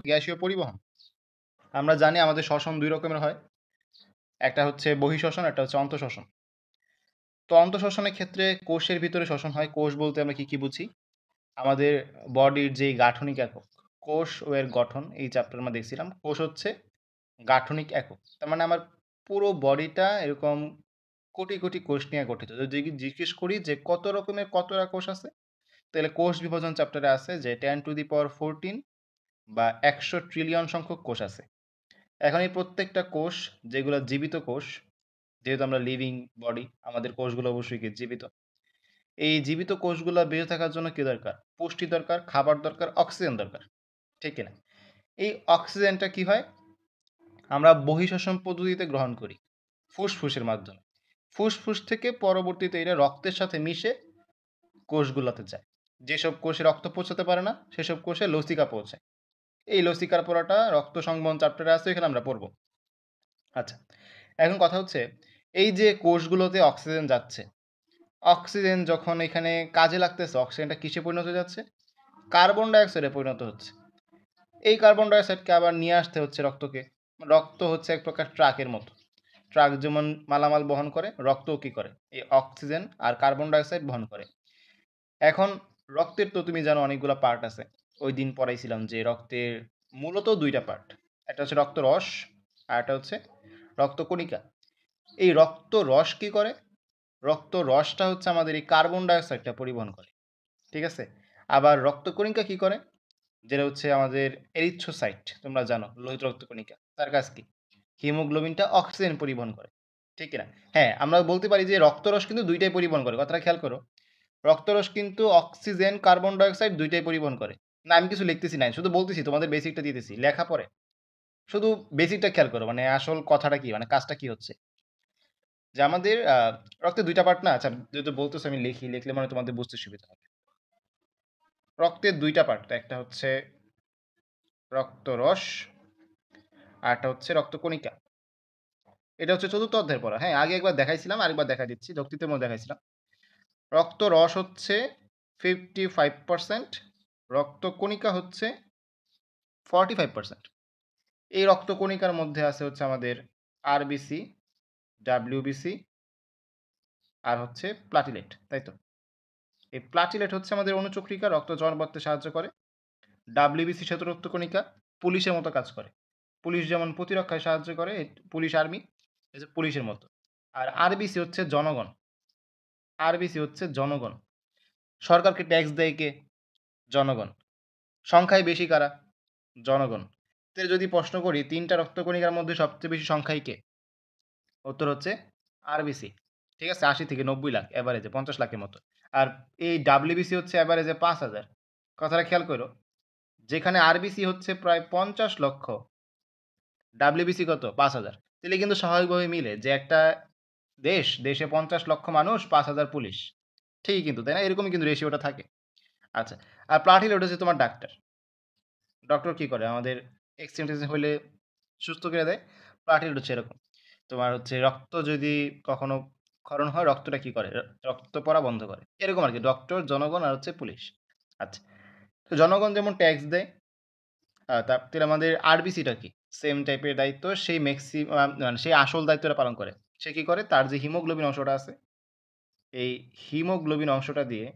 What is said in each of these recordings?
গ্যাসীয় পরিবহন। আমরা জানি আমাদের শ্বসন ২ রকমের হয়। একটা হচ্ছে বহিঃশ্বসন, একটা হচ্ছে অন্তঃশ্বসন। তো অন্তঃশ্বসনের ক্ষেত্রে কোষের ভিতরে শ্বসন হয়। কোষ বলতে আমরা কি বুঝি? আমাদের বডির যেই গাঠনিক একক, কোষ ও এর গঠন এই চ্যাপ্টারে আমরা দেখছিলাম। কোষ হচ্ছে গাঠনিক একক। তার মানে আমার পুরো বডিটা এরকম কোটি, কোটি কোষ নিয়ে গঠিত। যদি জিজ্ঞেস করি যে কত রকমের কতটা কোষ আছে? তাহলে কোষ বিভাজন চ্যাপ্টারে আছে যে 10^14 বা ১০০ ট্রিলিয়ন সংখ্যক কোষ আছে। এখন এই প্রত্যেকটা কোষ যেগুলো জীবিত কোষ, যেহেতু আমরা লিভিং বডি, আমাদের কোষগুলো অবশ্যই কি জীবিত। এই জীবিত কোষগুলো বেঁচে থাকার জন্য কি দরকার? পুষ্টি দরকার, খাবার দরকার, অক্সিজেন দরকার। ঠিক কিনা? এই অক্সিজেনটা কি হয়? আমরা বহিঃশ্বসন পদ্ধতিতে গ্রহণ করি ফুসফুসের মাধ্যমে। ফুসফুস থেকে পরবর্তীতে এটা রক্তের সাথে মিশে কোষগুলোতে যায়। যেসব কোষে রক্ত পৌঁছাতে পারে না সেসব কোষে লসিকা পৌঁছায়। এই লসিকার পড়াটা রক্ত সংবহন চ্যাপ্টারে আছে, এখানে আমরা পড়ব। আচ্ছা, এখন কথা হচ্ছে এই যে কোষগুলোতে অক্সিজেন যাচ্ছে, অক্সিজেন যখন এখানে কাজে লাগতেছে অক্সিজেনটা কিসে পরিণত হয়ে যাচ্ছে? কার্বন ডাইঅক্সাইডে পরিণত হচ্ছে। এই কার্বন ডাইঅক্সাইডকে আবার নিয়ে আসতে হচ্ছে রক্তকে। রক্ত হচ্ছে এক প্রকার ট্রাকের মতো। ট্রাক যেমন মালামাল বহন করে, রক্তও কি করে? এই অক্সিজেন আর কার্বন ডাইঅক্সাইড বহন করে। এখন রক্তের তো তুমি জানো অনেকগুলো পার্ট আছে। ওই দিন পড়াইছিলাম যে রক্তের মূলত ২টা পার্ট। একটা হচ্ছে রক্তরস আর একটা হচ্ছে রক্তকণিকা। এই রক্তরস কি করে? রক্তরসটা হচ্ছে আমাদের এই কার্বন ডাইঅক্সাইডটা পরিবহন করে। ঠিক আছে? আবার রক্তকণিকা কি করে? যেটা হচ্ছে আমাদের এরিথ্রোসাইট, তোমরা জানো লোহিত রক্তকণিকা। তার কাজ কি? হিমোগ্লোবিনটা অক্সিজেন পরিবহন করে। ঠিক কিনা? হ্যাঁ, আমরা বলতে পারি যে রক্তরস কিন্তু ২টাই পরিবহন করে। কথাটা খেয়াল করো। রক্তরস কিন্তু অক্সিজেন, কার্বন ডাইঅক্সাইড ২টাই পরিবহন করে। না, আমি কিছু লিখতেছি না। শুধু বলতেছি, তোমাদের বেসিকটা দিতেছি। লেখা পরে। শুধু বেসিকটা খেয়াল করো। মানে আসল কথাটা কি? মানে কাজটা কি হচ্ছে? যে আমাদের রক্তের ২টা পার্ট না? আচ্ছা, যেহেতু বলতেছো আমি লিখি। লিখলে মানে তোমাদের বুঝতে সুবিধা হবে। রক্তের ২টা পার্ট। একটা হচ্ছে রক্তরস আর একটা হচ্ছে রক্তকণিকা। এটা হচ্ছে ৪র্থ অধ্যায়ের পড়া। হ্যাঁ, আগে একবার দেখাইছিলাম, আরেকবার দেখাই দিচ্ছি। যকৃতের মধ্যে দেখাইছিলাম। রক্তরস হচ্ছে 55%, রক্তকণিকা হচ্ছে 45%। এই রক্তকণিকার মধ্যে আছে হচ্ছে আমাদের আরবিসি, ডাব্লিউবিসি আর হচ্ছে প্লাটিলেট, তাই তো? এই প্লাটিলেট হচ্ছে আমাদের অণুচক্রিকা, রক্ত জমাট বাঁধতে সাহায্য করে। ডাব্লিউবিসি শ্বেত রক্তকণিকা পুলিশের মতো কাজ করে। পুলিশ যেমন প্রতিরক্ষায় সাহায্য করে, পুলিশ আর্মি, এই যে পুলিশের মতো। আর আরবিসি হচ্ছে জনগণ। আরবিসি হচ্ছে জনগণ। সরকারকে ট্যাক্স দেয় কে? জনগণ। সংখ্যায় বেশি কারা? জনগণ। তো যদি প্রশ্ন করি ৩টা রক্তকণিকার মধ্যে সবচেয়ে বেশি সংখ্যায় কে? উত্তর হচ্ছে আরবিসি। ঠিক আছে? ৮০ থেকে ৯০ লাখ এভারেজে ৫০ লাখের মতো। আর এই ডাব্লিউবিসি হচ্ছে এভারেজে ৫,০০০। কথাটা খেয়াল করো। যেখানে আরবিসি হচ্ছে প্রায় ৫০ লক্ষ, ডাব্লিউবিসি কত? ৫,০০০। তাহলে কিন্তু স্বাভাবিকভাবে মিলে যে একটা দেশে ৫০ লক্ষ মানুষ, ৫,০০০ পুলিশ। ঠিকই কিন্তু, তাই না? এরকমই কিন্তু রেশিওটা থাকে। আচ্ছা। আর প্লাটিলেট হচ্ছে তোমার ডাক্তার। ডক্টর কি করে? আমাদের এক্সিডেন্ট হইলে সুস্থ করে দেয়। প্লাটিলেট হচ্ছে এরকম। তোমার হচ্ছে রক্ত যদি কখনো ক্ষরণ হয়, রক্তটা কি করে? রক্ত পড়া বন্ধ করে। এরকম আরকি। ডক্টর, জনগণ আর হচ্ছে পুলিশ। আচ্ছা। তো জনগণ যেমন ট্যাক্স দেয়, তারপরে আমাদের আরবিসিটা কি? সেম টাইপের দায়িত্ব। সেই মানে সেই আসল দায়িত্বটা পালন করে। সে কি করে? তার যে হিমোগ্লোবিন অংশটা আছে, এই হিমোগ্লোবিন অংশটা দিয়ে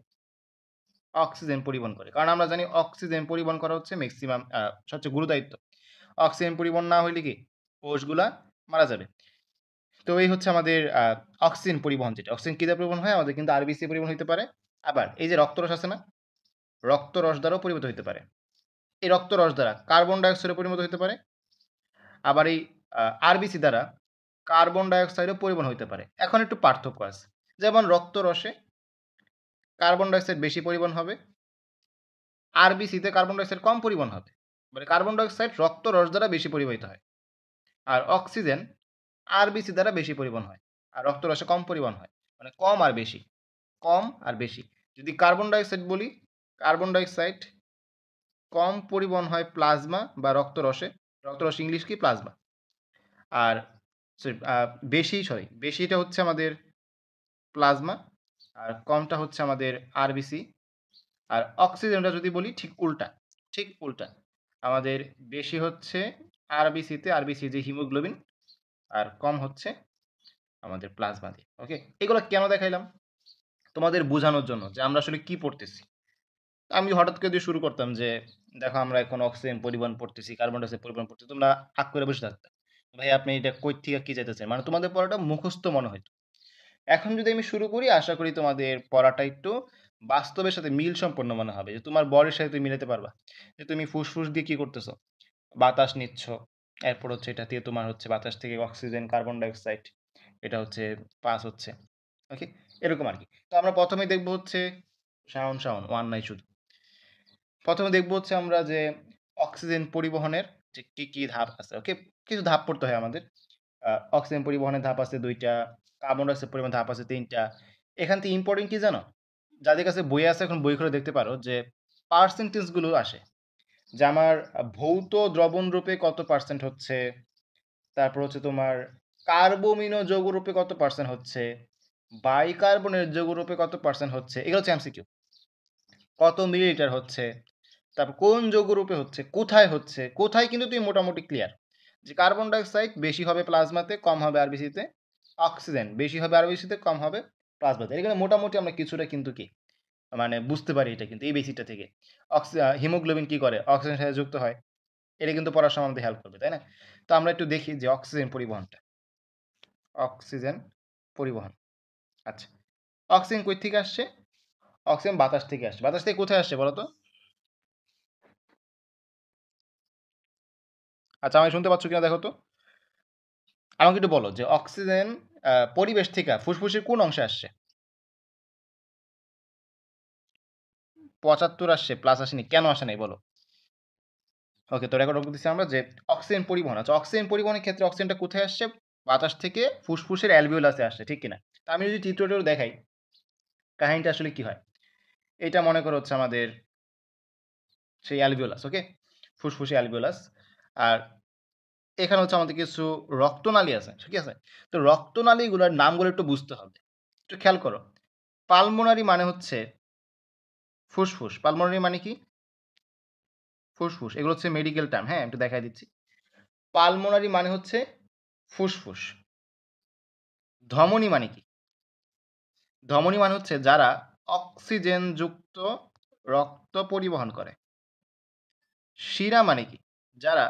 অক্সিজেন পরিবহন করে। কারণ আমরা জানি অক্সিজেন পরিবহন করা হচ্ছে মেক্সিমাম সবচেয়ে গুরুদায়িত্ব। অক্সিজেন পরিবহন না হইলে কি? কোষগুলা মারা যাবে। তো এই হচ্ছে আমাদের অক্সিজেন পরিবহন যেটা। অক্সিজেন কি দিয়ে পরিবহন হয়? আমাদের কিন্তু আরবিসি পরিবহন হইতে পারে। আবার এই যে রক্তরস আছে না? রক্তরস দ্বারাও পরিবহন হইতে পারে। এই রক্তরস দ্বারা কার্বন ডাইঅক্সাইডে পরিণত হইতে পারে। আবার এই আরবিসি দ্বারা কার্বন ডাইঅক্সাইডও পরিবহন হইতে পারে। এখন একটু পার্থক্য আছে। যেমন রক্তরসে কার্বন ডাইঅক্সাইড বেশি পরিবহন হবে। আরবিসিতে কার্বন ডাইঅক্সাইড কম পরিবহন হবে। মানে কার্বন ডাইঅক্সাইড রক্তরস দ্বারা বেশি পরিবাহিত হয়। আর অক্সিজেন আরবিসি দ্বারা বেশি পরিবহন হয়। আর রক্তরসে কম পরিবহন হয়। মানে কম আর বেশি। কম আর বেশি। যদি কার্বন ডাইঅক্সাইড বলি, কার্বন ডাইঅক্সাইড কম পরিবহন হয় প্লাজমা বা রক্তরসে। রক্তরস ইংলিশ কি? প্লাজমা। আর সরি বেশিটা হচ্ছে আমাদের প্লাজমা আর কমটা হচ্ছে আমাদের আরবিসি। আর অক্সিজেনটা যদি বলি ঠিক উল্টা। ঠিক উল্টা। আমাদের বেশি হচ্ছে আরবিসিতে, আরবিসি যে হিমোগ্লোবিন, আর কম হচ্ছে আমাদের প্লাজমা দিয়ে। ওকে? এগুলো কেন দেখাইলাম? তোমাদের বোঝানোর জন্য যে আমরা আসলে কি পড়তেছি। আমি হঠাৎ করে দিয়ে শুরু করতাম যে, দেখো আমরা এখন অক্সিজেন পরিবহন পড়তেছি, কার্বন ডাই অক্সাইড পরিবহন পড়তেছি। তোমরা আগ করে বসে থাকতা। ভাই আপনি এটা কই থেকে কি চাইতেছেন? মানে তোমাদের পড়াটা মুখস্থ মনে হইতো। এখন যদি আমি শুরু করি আশা করি তোমাদের পড়াটা একটু বাস্তবের সাথে মিল সম্পন্ন মনে হবে। যে তোমার বডির সাথে তুমি মিলাতে পারবা। যে তুমি ফুসফুস দিয়ে কি করতেছো? বাতাস নিচ্ছ। এরপর হচ্ছে এটা দিয়ে তোমার হচ্ছে বাতাস থেকে অক্সিজেন, কার্বন ডাই অক্সাইড এটা হচ্ছে পাস হচ্ছে। ওকে? এরকম আরকি। তো আমরা ১ম এই দেখব হচ্ছে শাওন, 1 নাই শুধু। ১ম এ দেখব হচ্ছে আমরা যে অক্সিজেন পরিবহনের যে কি ধাপ আছে। ওকে? কিছু ধাপ পড়তে হয় আমাদের। অক্সিজেন পরিবহনের ধাপ আছে ২ টা, কার্বন ডাই অক্সাইড পরিবহনের ধাপ আছে ৩ টা। এখান থেকে ইম্পোর্টেন্ট কি জানো? যাদের কাছে বই আছে এখন বই খুলে দেখতে পারো যে পার্সেন্টেজ গুলো আসে। যে আমার ভৌত দ্রবণ রূপে কত পার্সেন্ট হচ্ছে, তারপর হচ্ছে তোমার কার্বমিনো যৌগরূপে কত পার্সেন্ট হচ্ছে, বাইকার্বনেট যৌগরূপে কত পার্সেন্ট হচ্ছে, এগুলো হচ্ছে এমসিকিউ। কত মিলিলিটার হচ্ছে, তারপর কোন যৌগরূপে হচ্ছে, কোথায় কিন্তু তুমি মোটামুটি ক্লিয়ার। যে কার্বন ডাই অক্সাইড বেশি হবে প্লাজমাতে, কম হবে আরবিসিতে। অক্সিজেন বেশি হবে আরবিসিতে, কম হবে প্লাজমাতে। এখানে মোটামুটি আমরা কিছুটা কিন্তু কি মানে বুঝতে পারি এটা কিন্তু এই বেসিকটা থেকে। হিমোগ্লোবিন কি করে? অক্সিজেনের সাথে যুক্ত হয়। এটা কিন্তু পড়ার সময় আমাদের হেল্প করবে, তাই না? তো আমরা একটু দেখি যে অক্সিজেন পরিবহনটা। অক্সিজেন পরিবহন। আচ্ছা। অক্সিজেন কই থেকে আসছে? অক্সিজেন বাতাস থেকে আসছে। বাতাস থেকে কোথায় আসছে বলো তো? আচ্ছা, আমি শুনতে পাচ্ছ কিনা দেখো তো? আমাকে একটু বলো যে অক্সিজেন পরিবেশ থেকে ফুসফুসের কোন অংশে আসছে? ৭৫ আসছে, প্লাস আসেনি। কেন আসে নাই বলো? ওকে, তো রেকর্ড করতেছি আমরা যে অক্সিজেন পরিবহন। আচ্ছা, অক্সিজেন পরিবহনের ক্ষেত্রে অক্সিজেনটা কোথায় আসছে? বাতাস থেকে ফুসফুসের অ্যালভিওলাসে আসছে, ঠিক কিনা? তো আমি যদি চিত্রটা দেখাই, কাহিনীটা আসলে কি হয়? এটা মনে করো হচ্ছে আমাদের সেই অ্যালভিওলাস, ওকে? ফুসফুসে অ্যালভিওলাস। আর এখানে হচ্ছে আমাদের কিছু রক্তনালী আছে, ঠিক আছে? তো রক্তনালীগুলোর নামগুলো একটু বুঝতে হবে। একটু খেয়াল করো। পালমোনারি মানে হচ্ছে ফুসফুস। পালমোনারি মানে কি? ফুসফুস। এগুলো হচ্ছে মেডিকেল টার্ম, হ্যাঁ? একটু দেখায় দিচ্ছি। পালমোনারি মানে হচ্ছে ফুসফুস। ধমনী মানে কি? ধমনী মানে হচ্ছে যারা অক্সিজেনযুক্ত রক্ত পরিবহন করে। শিরা মানে কি? যারা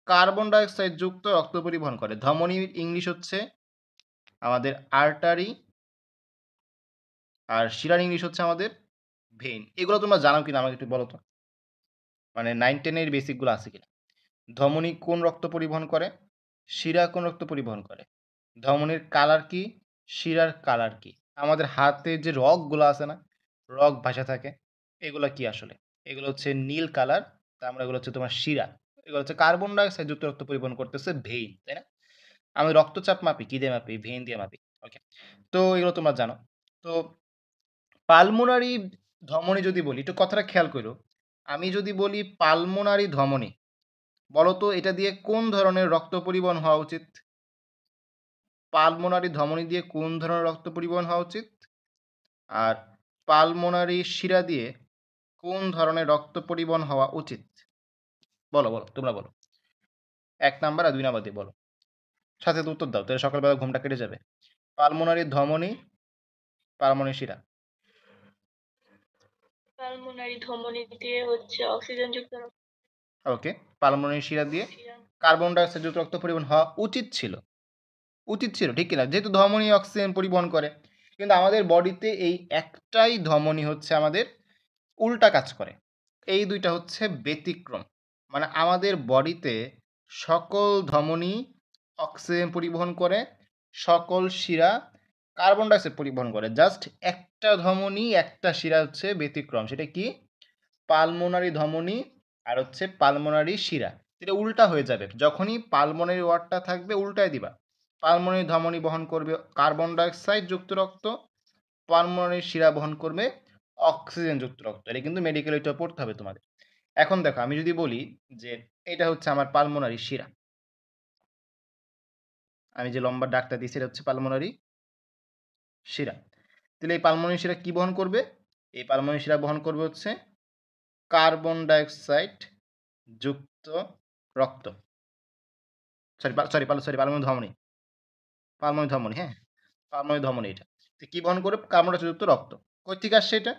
কার্বন ডাই অক্সাইড যুক্ত রক্ত পরিবহন করে। ধমনীর ইংলিশ হচ্ছে আমাদের আর্টারি, আর শিরার ইংলিশ হচ্ছে আমাদের ভেইন। এগুলো তোমরা জানো কিনা আমাকে একটু বলো তো? মানে 9-10 এর বেসিক গুলো আছে কিনা? ধমনী কোন রক্ত পরিবহন করে? শিরা কোন রক্ত পরিবহন করে? ধমনীর কালার কি? শিরার কালার কি? আমাদের হাতে যে রগগুলো আছে না? রগ ভাসা থাকে। এগুলা কি আসলে? এগুলো হচ্ছে নীল কালার। তার মানে এগুলো হচ্ছে তোমার শিরা। এগুলো হচ্ছে কার্বন ডাই অক্সাইড যুক্ত রক্ত পরিবহন করতেছে ভেইন, তাই না? আমি রক্তচাপ মাপি কি দিয়ে মাপি? ভেইন দিয়ে মাপি। ওকে। তো এগুলো তোমরা জানো। তো পালমোনারি ধমনী যদি বলি, একটু কথাটা খেয়াল করো। আমি যদি বলি পালমোনারি ধমনী, বলো তো এটা দিয়ে কোন ধরনের রক্ত পরিবহন হওয়া উচিত? পালমোনারি ধমনী দিয়ে কোন ধরনের রক্ত পরিবহন হওয়া উচিত? আর পালমোনারি শিরা দিয়ে কোন ধরনের রক্ত পরিবহন হওয়া উচিত? বলো, তোমরা বলো। ১ নাম্বার আর ২ নাম্বার দিয়ে বলো। সাথে, সাথে উত্তর দাও। তাহলে সকালবেলা ঘুমটা কেটে যাবে। পালমোনারি ধমনী, পালমোনারি শিরা। পালমোনারি ধমনী দিয়ে হচ্ছে অক্সিজেনযুক্ত রক্ত। ওকে। পালমোনারি শিরা দিয়ে কার্বন ডাই অক্সাইড যুক্ত রক্ত পরিবহন হওয়া উচিত ছিল। উচিত ছিল, ঠিক কিনা? যেহেতু ধমনী অক্সিজেন পরিবহন করে। কিন্তু আমাদের বডিতে এই একটাই ধমনী হচ্ছে আমাদের উল্টা কাজ করে। এই ২ টা হচ্ছে ব্যতিক্রম। মানে আমাদের বডিতে সকল ধমনী অক্সিজেন পরিবহন করে, সকল শিরা কার্বন ডাই অক্সাইড পরিবহন করে। জাস্ট একটা ধমনী, একটা শিরা হচ্ছে ব্যতিক্রম। সেটা কি? পালমোনারি ধমনী আর হচ্ছে পালমোনারি শিরা। এটা উল্টা হয়ে যাবে। যখনই পালমোনারি ওয়ার্ডটা থাকবে উল্টায় দিবা। পালমোনারি ধমনী বহন করবে কার্বন ডাই অক্সাইড যুক্ত রক্ত, পালমোনারি শিরা বহন করবে অক্সিজেন যুক্ত রক্ত। এটা কিন্তু মেডিকেল এটা পড়তে হবে তোমাদের। এখন দেখো আমি যদি বলি যে এটা হচ্ছে আমার পালমোনারি শিরা। আমি যে লম্বা দাগটা দিয়েছি এটা হচ্ছে পালমোনারি শিরা। তাহলে এই পালমোনারি শিরা কি বহন করবে? এই পালমোনারি শিরা বহন করবে হচ্ছে কার্বন ডাই অক্সাইড যুক্ত রক্ত। পারমাণবিক ধমনী। পারমাণবিক ধমনী, হ্যাঁ? পারমাণবিক ধমনী এটা। তো কি বহন করে? কার্বন ডাই অক্সাইড যুক্ত রক্ত। কই থেকে আসছে এটা?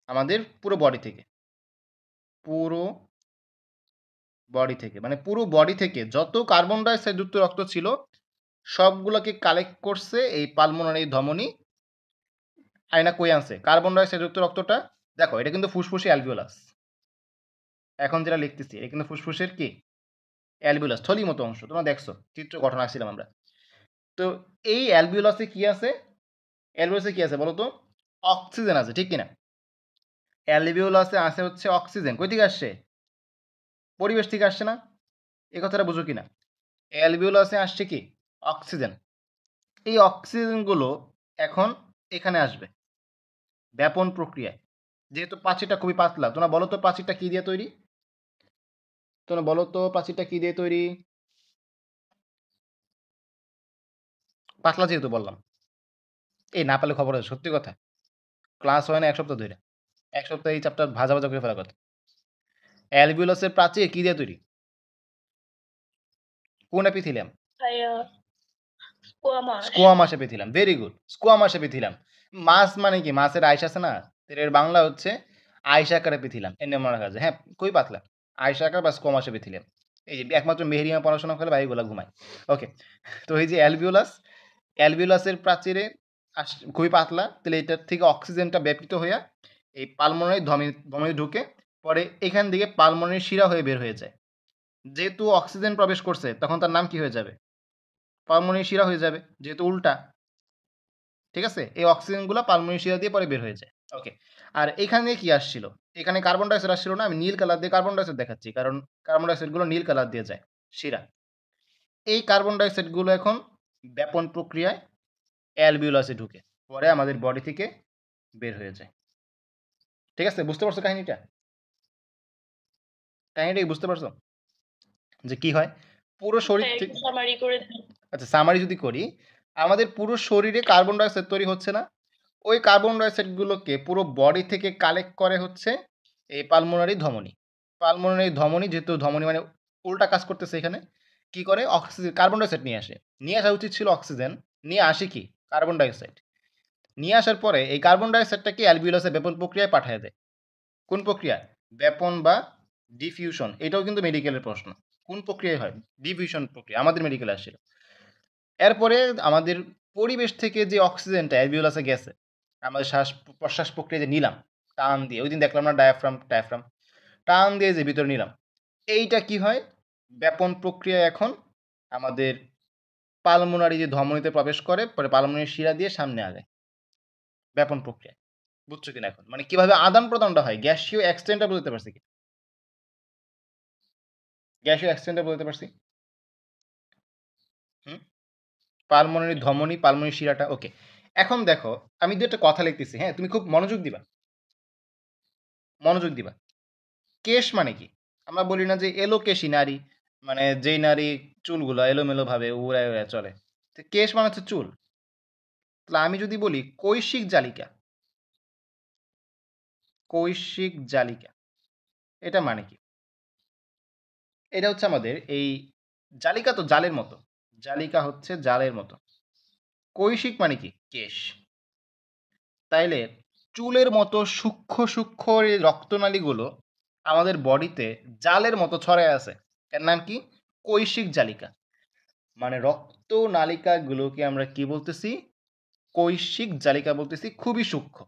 আমাদের পুরো বডি থেকে। পুরো বডি থেকে। মানে পুরো বডি থেকে যত কার্বন ডাই অক্সাইড যুক্ত রক্ত ছিল, সবগুলোকে কালেক্ট করছে এই পালমোনারি ধমনী। আয়না কই আনছে? কার্বন ডাই অক্সাইড যুক্ত রক্তটা দেখো, এটা কিন্তু ফুসফুসে অ্যালভিওলাস। এখন যেটা লিখতেছি, এটা কিন্তু ফুসফুসের কি? অ্যালভিওলাস, থলির মতো অংশ। তোমরা দেখছো, চিত্র গঠন আঁকছিলাম আমরা। তো এই অ্যালভিওলাসে কি আছে? অ্যালভিওলাসে কি আছে বলো তো? অক্সিজেন আছে, ঠিক কিনা? অ্যালভিওলাসে আছে হচ্ছে অক্সিজেন। কই থেকে আসছে? পরিবেশ থেকে আসছে না? এই কথাটা বুঝো কিনা? অ্যালভিওলাসে আসছে কি? অক্সিজেন। এই অক্সিজেনগুলো এখন এখানে আসবে ব্যাপন প্রক্রিয়ায়। যেহেতু প্রাচীরটা খুবই পাতলা, তোমরা বলো তো প্রাচীরটা কি দিয়ে তৈরি? তোমরা বলো তো প্রাচীরটা কি দিয়ে তৈরি? পাতলা যেহেতু বললাম। এই না পারলে খবর আছে, সত্যি কথা। ক্লাস হয় না ১ সপ্তাহ ধইরা। ১ সপ্তাহে এই চ্যাপ্টার ভাজা, ভাজা করে ফেলার কথা। অ্যালভিওলাসের প্রাচীর কি দিয়ে তৈরি? কোন এপিথেলিয়াম? ভাইয়া squamous. Squamous epithelium. Very good. Squamous epithelium. মাস মানে কি? মাছের আইস আছে না? এর বাংলা হচ্ছে আইসাকার এপিথেলিয়াম। এর নাম মনে রাখা যায়। হ্যাঁ, খুবই পাতলা। আইসাকার বা স্কোয়ামাস এপিথেলিয়াম। এই যে একমাত্র মেহেরিমা পড়াশোনা করে বা এগুলা ঘুমায়। ওকে। তো এই যে অ্যালভিওলাস, অ্যালভিওলাসের প্রাচীরে খুবই পাতলা। তাহলে এটার থেকে অক্সিজেনটা ব্যাপিত হইয়া এই পালমোনারি ধমনী ঢুকে পরে এখান থেকে পালমোনারি শিরা হয়ে বের হয়ে যায়। যেহেতু অক্সিজেন প্রবেশ করছে তখন তার নাম কি হয়ে যাবে? পালমোনারি শিরা হয়ে যাবে। যেহেতু উল্টা। ঠিক আছে? এই অক্সিজেনগুলা পালমোনারি শিরা দিয়ে পরে বের হয়ে যায়। ওকে। আর এখানে কি আসছিল? এখানে কার্বন ডাই অক্সাইড আসছিল না? আমি নীল কালার দিয়ে কার্বন ডাই অক্সাইড দেখাচ্ছি। কারণ কার্বন ডাই অক্সাইডগুলো নীল কালার দিয়ে যায় শিরা। এই কার্বন ডাই অক্সাইডগুলো এখন ব্যাপন প্রক্রিয়ায় অ্যালভিওলাসে ঢুকে। পরে আমাদের বডি থেকে বের হয়ে যায়। ঠিক আছে? বুঝতে পারছো কাহিনীটা? কাহিনীটা কি বুঝতে পারছো? যে কি হয়? পুরো শরীর ভাইয়া থেকে একটু সামারি করে দেন। আচ্ছা সামারি যদি করি, আমাদের পুরো শরীরে কার্বন ডাই অক্সাইড তৈরি হচ্ছে না? ওই কার্বন ডাই অক্সাইডগুলোকে পুরো বডি থেকে কালেক্ট করে হচ্ছে এই পালমোনারি ধমনী। পালমোনারি ধমনী, যেহেতু ধমনী মানে উল্টা কাজ করতেছে এখানে, কি করে? অক্সিজেন কার্বন ডাই অক্সাইড নিয়ে আসে। নিয়ে আসা উচিত ছিল অক্সিজেন, নিয়ে আসে কি? Carbon die oxide. নিয়ে আসার পরে এই কার্বন ডাই অক্সাইডটাকে অ্যালভিওলাসে ব্যাপন প্রক্রিয়ায় পাঠায় দেয়। কোন প্রক্রিয়া? ব্যাপন বা ডিফিউশন। এটাও কিন্তু মেডিকেলের প্রশ্ন। কোন প্রক্রিয়ায় হয়? ডিফিউশন প্রক্রিয়া। আমাদের মেডিকেলে আসছিল। এরপরে আমাদের পরিবেশ থেকে যে অক্সিজেনটা অ্যালভিওলাসে গেছে, আমাদের প্রশ্বাস প্রক্রিয়া যে নিলাম টান দিয়ে, ওইদিন দেখলাম না ডায়াফ্রাম টান দিয়ে যে ভিতরে নিলাম, এইটা কি হয়? ব্যাপন প্রক্রিয়ায় এখন আমাদের পালমোনারি যে ধমনীতে প্রবেশ করে, পরে পালমোনারি শিরা দিয়ে সামনে আগায়। ব্যাপন প্রক্রিয়া। বুঝছো কিনা এখন? মানে কিভাবে আদান প্রদানটা হয়? গ্যাসীয় এক্সচেঞ্জটা বুঝতে পারছি কি? গ্যাসীয় এক্সচেঞ্জটা বলতে পারছি? হুম? পালমোনারি ধমনী, পালমোনারি শিরাটা, ওকে। এখন দেখো, আমি ২ একটা কথা লিখতেছি, হ্যাঁ? তুমি খুব মনোযোগ দিবা। মনোযোগ দিবা। কেশ মানে কি? আমরা বলি না যে এলোকেশী নারী, মানে যেই নারী চুলগুলা এলোমেলোভাবে উড়ায়, উড়ায় চলে। তো কেশ মানে হচ্ছে চুল। তাহলে আমি যদি বলি কৈশিক জালিকা, কৈশিক জালিকা, এটা মানে কি? এটা হচ্ছে আমাদের এই জালিকা তো জালের মতো। জালিকা হচ্ছে জালের মতো। কৈশিক মানে কি? কেশ। তাইলে চুলের মতো সূক্ষ্ম, সূক্ষ্ম এই রক্তনালীগুলো আমাদের বডিতে জালের মতো ছড়ায় আছে। এর নাম কি? কৈশিক জালিকা। মানে রক্তনালিকাগুলোকে আমরা কি বলতেছি? কৈশিক জালিকা বলতেছি, খুবই সূক্ষ্ম।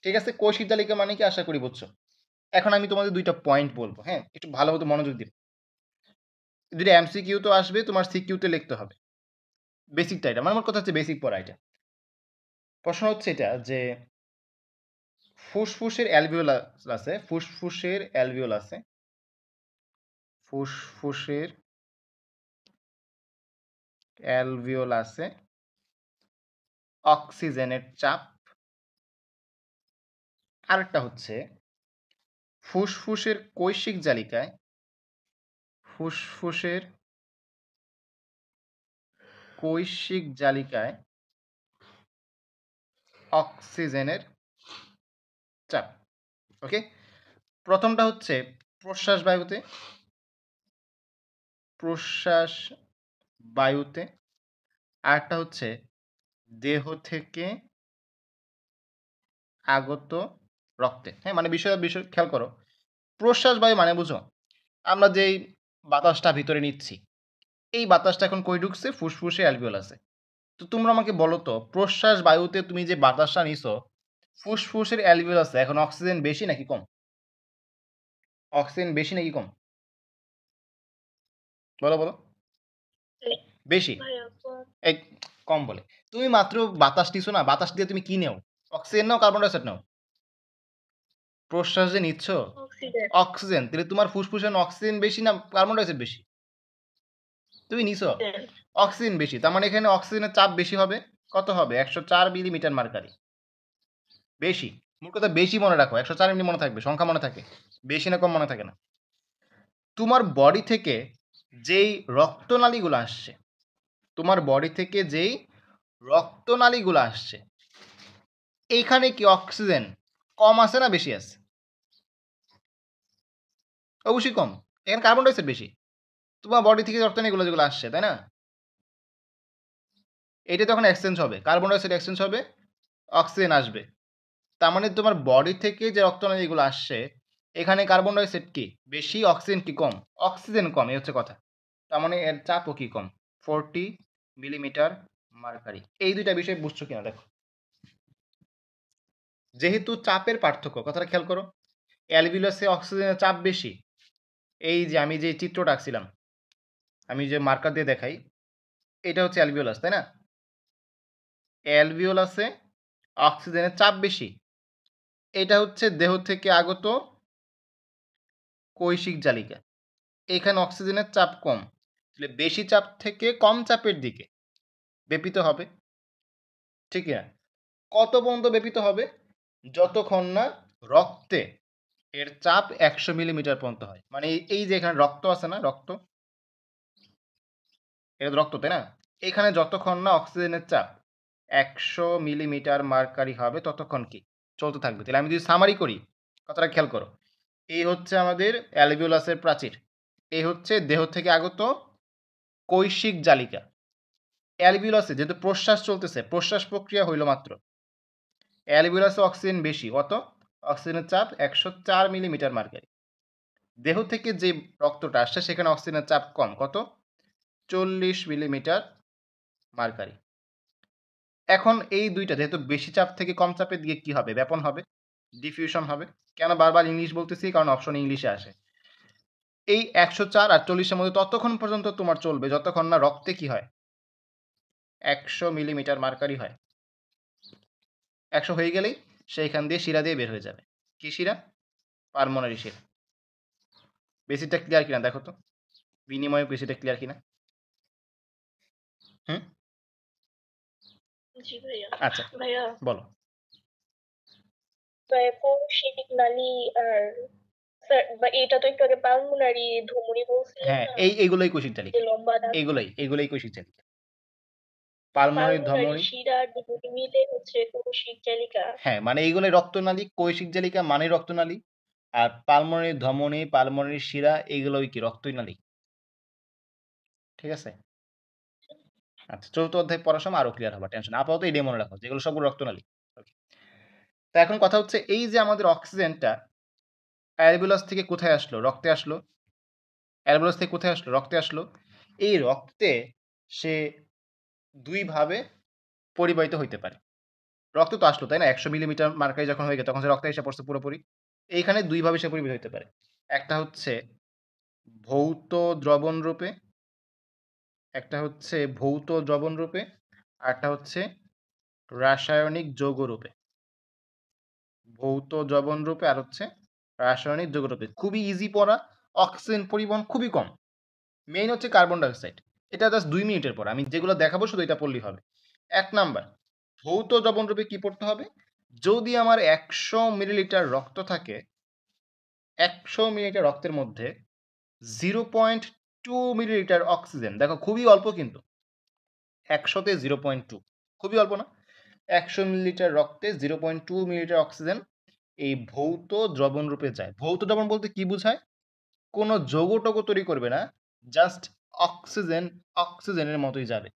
ঠিক আছে? কৈশিক জালিকা মানে কি? আশা করি বুঝছো। এখন আমি তোমাদের ২ টা পয়েন্ট বলবো, হ্যাঁ? একটু ভালো মতো মনোযোগ দিবে। ২ টা এমসিকিউ তো আসবে, তোমার সিকিউতে লিখতে হবে। বেসিকটা এটা। মানে মোট কথা হচ্ছে বেসিক পড়া এটা। প্রশ্ন হচ্ছে এটা যে ফুসফুসের অ্যালভিওলাস আছে, ফুসফুসের অ্যালভিওলাসে, ফুসফুসের অ্যালভিওলাসে অক্সিজেনের চাপ। আরেকটা হচ্ছে ফুসফুসের কৈশিক জালিকায়, ফুসফুসের কৈশিক জালিকায় অক্সিজেনের চাপ। ওকে? প্রথমটা হচ্ছে প্রশ্বাস বায়ুতে, প্রশ্বাস বায়ুতে, আরেকটা হচ্ছে দেহ থেকে আগত রক্তে। হ্যাঁ, মানে বিষয় খেয়াল করো। প্রশ্বাস বায়ু মানে বুঝো, আমরা যেই বাতাসটা ভিতরে নিচ্ছি, এই বাতাসটা এখন কই ঢুকছে? ফুসফুসে, অ্যালভিওলাসে। তো তোমরা আমাকে বলো তো, প্রশ্বাস বায়ুতে তুমি যে বাতাসটা নিছো, ফুসফুসের অ্যালভিওলাসে এখন অক্সিজেন বেশি নাকি কম? অক্সিজেন বেশি নাকি কম? বলো, বলো। বেশি। ভাইয়া কম। এই কম বলে। তুমি মাত্র বাতাস নিছো না, বাতাস দিয়ে তুমি কি নেও? অক্সিজেন নাও, কার্বন ডাইঅক্সাইড নাও? প্রশ্বাস যে নিচ্ছ, অক্সিজেন। অক্সিজেন। তাহলে তোমার ফুসফুসে এখন অক্সিজেন বেশি না কার্বন ডাইঅক্সাইড বেশি? তুমি নিছো অক্সিজেন। অক্সিজেন বেশি। তার মানে এখানে অক্সিজেনের চাপ বেশি হবে। কত হবে? ১০৪ মিলিমিটার মার্কারি। বেশি। মোট কথা বেশি মনে রাখো। ১০৪ এমনি মনে থাকবে, সংখ্যা মনে থাকে। বেশি না কম মনে থাকে না। তোমার বডি থেকে যেই রক্তনালীগুলো আসছে, তোমার বডি থেকে যেই রক্তনালীগুলো আসছে, এইখানে কি অক্সিজেন কম আছে না বেশি আছে? অবশ্যই কম। এখানে কার্বন ডাইঅক্সাইড বেশি। তোমার বডি থেকে রক্তনালীগুলো যেগুলো আসছে, তাই না? এটা তখন এক্সচেঞ্জ হবে। কার্বন ডাইঅক্সাইড এক্সচেঞ্জ হবে, অক্সিজেন আসবে। তার মানে তোমার বডি থেকে যে রক্তনালীগুলো আসছে, এখানে কার্বন ডাইঅক্সাইড কি বেশি, অক্সিজেন কি কম? অক্সিজেন কম, এই হচ্ছে কথা। তার মানে এর চাপও কি কম, 40 মিলিমিটার মার্কারি। এই দুইটা বিষয় বুঝছো কিনা দেখো। যেহেতু চাপের পার্থক্য, কথাটা খেয়াল করো। অ্যালভিউলাসে অক্সিজেনের চাপ বেশি। এই যে আমি যে চিত্রটা আঁকছিলাম, আমি যে মার্কার দিয়ে দেখাই, এটা হচ্ছে অ্যালভিউলাস, তাই না? অ্যালভিউলাসে অক্সিজেনের চাপ বেশি। এটা হচ্ছে দেহ থেকে আগত কৈশিক জালিকা। এখানে অক্সিজেনের চাপ কম। তাহলে বেশি চাপ থেকে কম চাপের দিকে ব্যাপিত হবে, ঠিক না? কত পর্যন্ত ব্যাপিত হবে? যতক্ষণ না রক্তে এর চাপ ১০০ মিলিমিটার পর্যন্ত হয়। মানে এই যে এখানে রক্ত আছে না, রক্ত, এটা রক্ত, তাই না? এখানে যতক্ষণ না অক্সিজেনের চাপ ১০০ মিলিমিটার মার্কারি হবে, ততক্ষণ কি চলতে থাকবে। তাহলে আমি যদি সামারি করি, কথাটা খেয়াল করো। এই হচ্ছে আমাদের অ্যালভিওলাসের প্রাচীর। এই হচ্ছে দেহ থেকে আগত কৈশিক জালিকা। অ্যালভিওলাসে যেহেতু প্রশ্বাস চলতেছে, প্রশ্বাস প্রক্রিয়া হইল মাত্র। অ্যালভিওলাসে অক্সিজেন বেশি, কত? অক্সিজেনের চাপ ১০৪ মিলিমিটার মার্কারি। দেহ থেকে যে রক্তটা আসছে সেখানে অক্সিজেনের চাপ কম, কত? ৪০ মিলিমিটার মার্কারি। এখন এই দুইটা যেহেতু বেশি চাপ থেকে কম চাপের দিকে কি হবে? ব্যাপন হবে, ডিফিউশন হবে। কেন বারবার ইংলিশ বলতেছি? কারণ অপশন ইংলিশে আসে। এই ১০৪ আর ৪০-এর মধ্যে ততক্ষণ পর্যন্ত তোমার চলবে যতক্ষণ না রক্তে কি হয়? ১০০ মিলিমিটার মার্কারি হয়। ১০০ হয়ে গেলেই সেইখান দিয়ে শিরা দিয়ে বের হয়ে যাবে। কি শিরা? পালমোনারি শিরা। বেসিকটা ক্লিয়ার কিনা দেখো তো, বিনিময়ে বেসিকটা ক্লিয়ার কিনা। হুম, জি ভাইয়া। আচ্ছা, ভাইয়া, বলো। কৌশিক নালী আর স্যার বা এটা তো একটু আগে পালমোনারি ধমনী বলছিলেন হ্যাঁ, না, এইগুলোই কৈশিক যে জালিকা। লম্বা দাগ। এইগুলোই কৈশিক জালিকা। পালমোনারি পালমোনারি ধমনী। শিরা ধমনী মিলে হচ্ছে কৌশিক জালিকা। হ্যাঁ, মানে এইগুলোই রক্তনালী। কৈশিক জালিকা মানে রক্তনালী। আর পালমোনারি ধমনী, পালমোনারি শিরা এইগুলোই কি রক্তনালী। ঠিক আছে? আচ্ছা, চতুর্থ অধ্যায় পড়ার সময় আরো ক্লিয়ার হবে, টেনশন। আপাতত এটাই মনে রাখো, যেগুলো সবগুলো রক্তনালী। ওকে। তো এখন কথা হচ্ছে এই যে আমাদের অক্সিজেনটা অ্যালভিওলাস থেকে কোথায় আসলো? রক্তে আসলো। অ্যালভিওলাস থেকে কোথায় আসলো? রক্তে আসলো। এই রক্তে সে ২ ভাবে পরিবাহিত হইতে পারে। রক্তে তো আসলো, তাই না? ১০০ মিলিমিটার মার্কারি যখন হয়ে গেছে তখন সে রক্তে এসে পড়ছে পুরোপুরি। এইখানে ২ ভাবে সে পরিবাহিত হইতে পারে। একটা হচ্ছে ভৌত দ্রবণ রূপে, আরেকটা হচ্ছে রাসায়নিক যৌগ রূপে। ভৌত দ্রবণ রূপে আর হচ্ছে রাসায়নিক যৌগ রূপে। খুবই ইজি পড়া, অক্সিজেন পরিবহন খুবই কম। মেইন হচ্ছে কার্বন ডাইঅক্সাইড। এটা জাস্ট ২ মিনিটের পড়া। আমি যেগুলো দেখাবো শুধু এটা পড়লেই হবে। ১ নাম্বার, ভৌত দ্রবণ রূপে কি পড়তে হবে? যদি আমার ১০০ মিলিলিটার রক্ত থাকে, ১০০ মিলিলিটার রক্তের মধ্যে 0.2 মিলিলিটার অক্সিজেন, দেখো খুবই অল্প কিন্তু। ১০০ তে 0.2 খুবই অল্প না? ১০০ মিলিলিটার রক্তে 0.2 মিলিলিটার অক্সিজেন এই ভৌত দ্রবণ রূপে যায়। ভৌত দ্রবণ বলতে কি বোঝায়? কোনো যৌগ-টৌগ তৈরি করবে না। জাস্ট অক্সিজেন, অক্সিজেনের মতোই যাবে।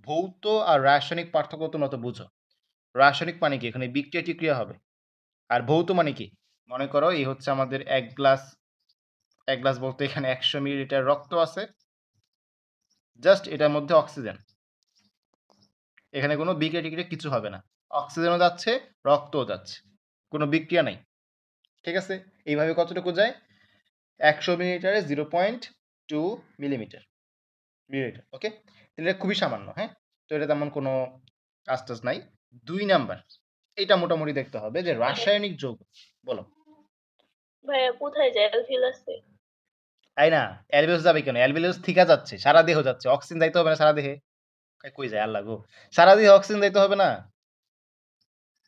ভৌত আর রাসায়নিক পার্থক্য তোমরা তো বুঝো। রাসায়নিক মানে কি? এখানে বিক্রিয়া-টিক্রিয়া হবে। আর ভৌত মানে কি? মনে করো এই হচ্ছে আমাদের ১ গ্লাস, ১ গ্লাস বলতে এখানে ১০০ মিলিলিটার রক্ত আছে। জাস্ট এটার মধ্যে অক্সিজেন। এখানে কোনো বিক্রিয়া-টিক্রিয়া কিছু হবে না। অক্সিজেনও যাচ্ছে, রক্তও যাচ্ছে। কোনো বিক্রিয়া নাই। ঠিক আছে? এইভাবে কতটুকু যায়? ১০০ মিলিলিটারে 0.2 মিলিমিটার। মিলিলিটার। ওকে? তাহলে এটা খুবই সামান্য, হ্যাঁ? তো এটা তেমন কোনো কাজ-টাজ নাই। ২ নাম্বার। এইটা মোটামুটি দেখতে হবে যে রাসায়নিক যৌগ। বলো। ভাইয়া কোথায় যায়? অ্যালভিলাসে? তাই না? অ্যালবিউস যাবে কেন? অ্যালবিউস থিকা যাচ্ছে। সারা দেহ যাচ্ছে। অক্সিজেন যাইতে হবে না সারা দেহে? কই যায় আল্লাহ গো! সারা দেহে অক্সিজেন যাইতে হবে না?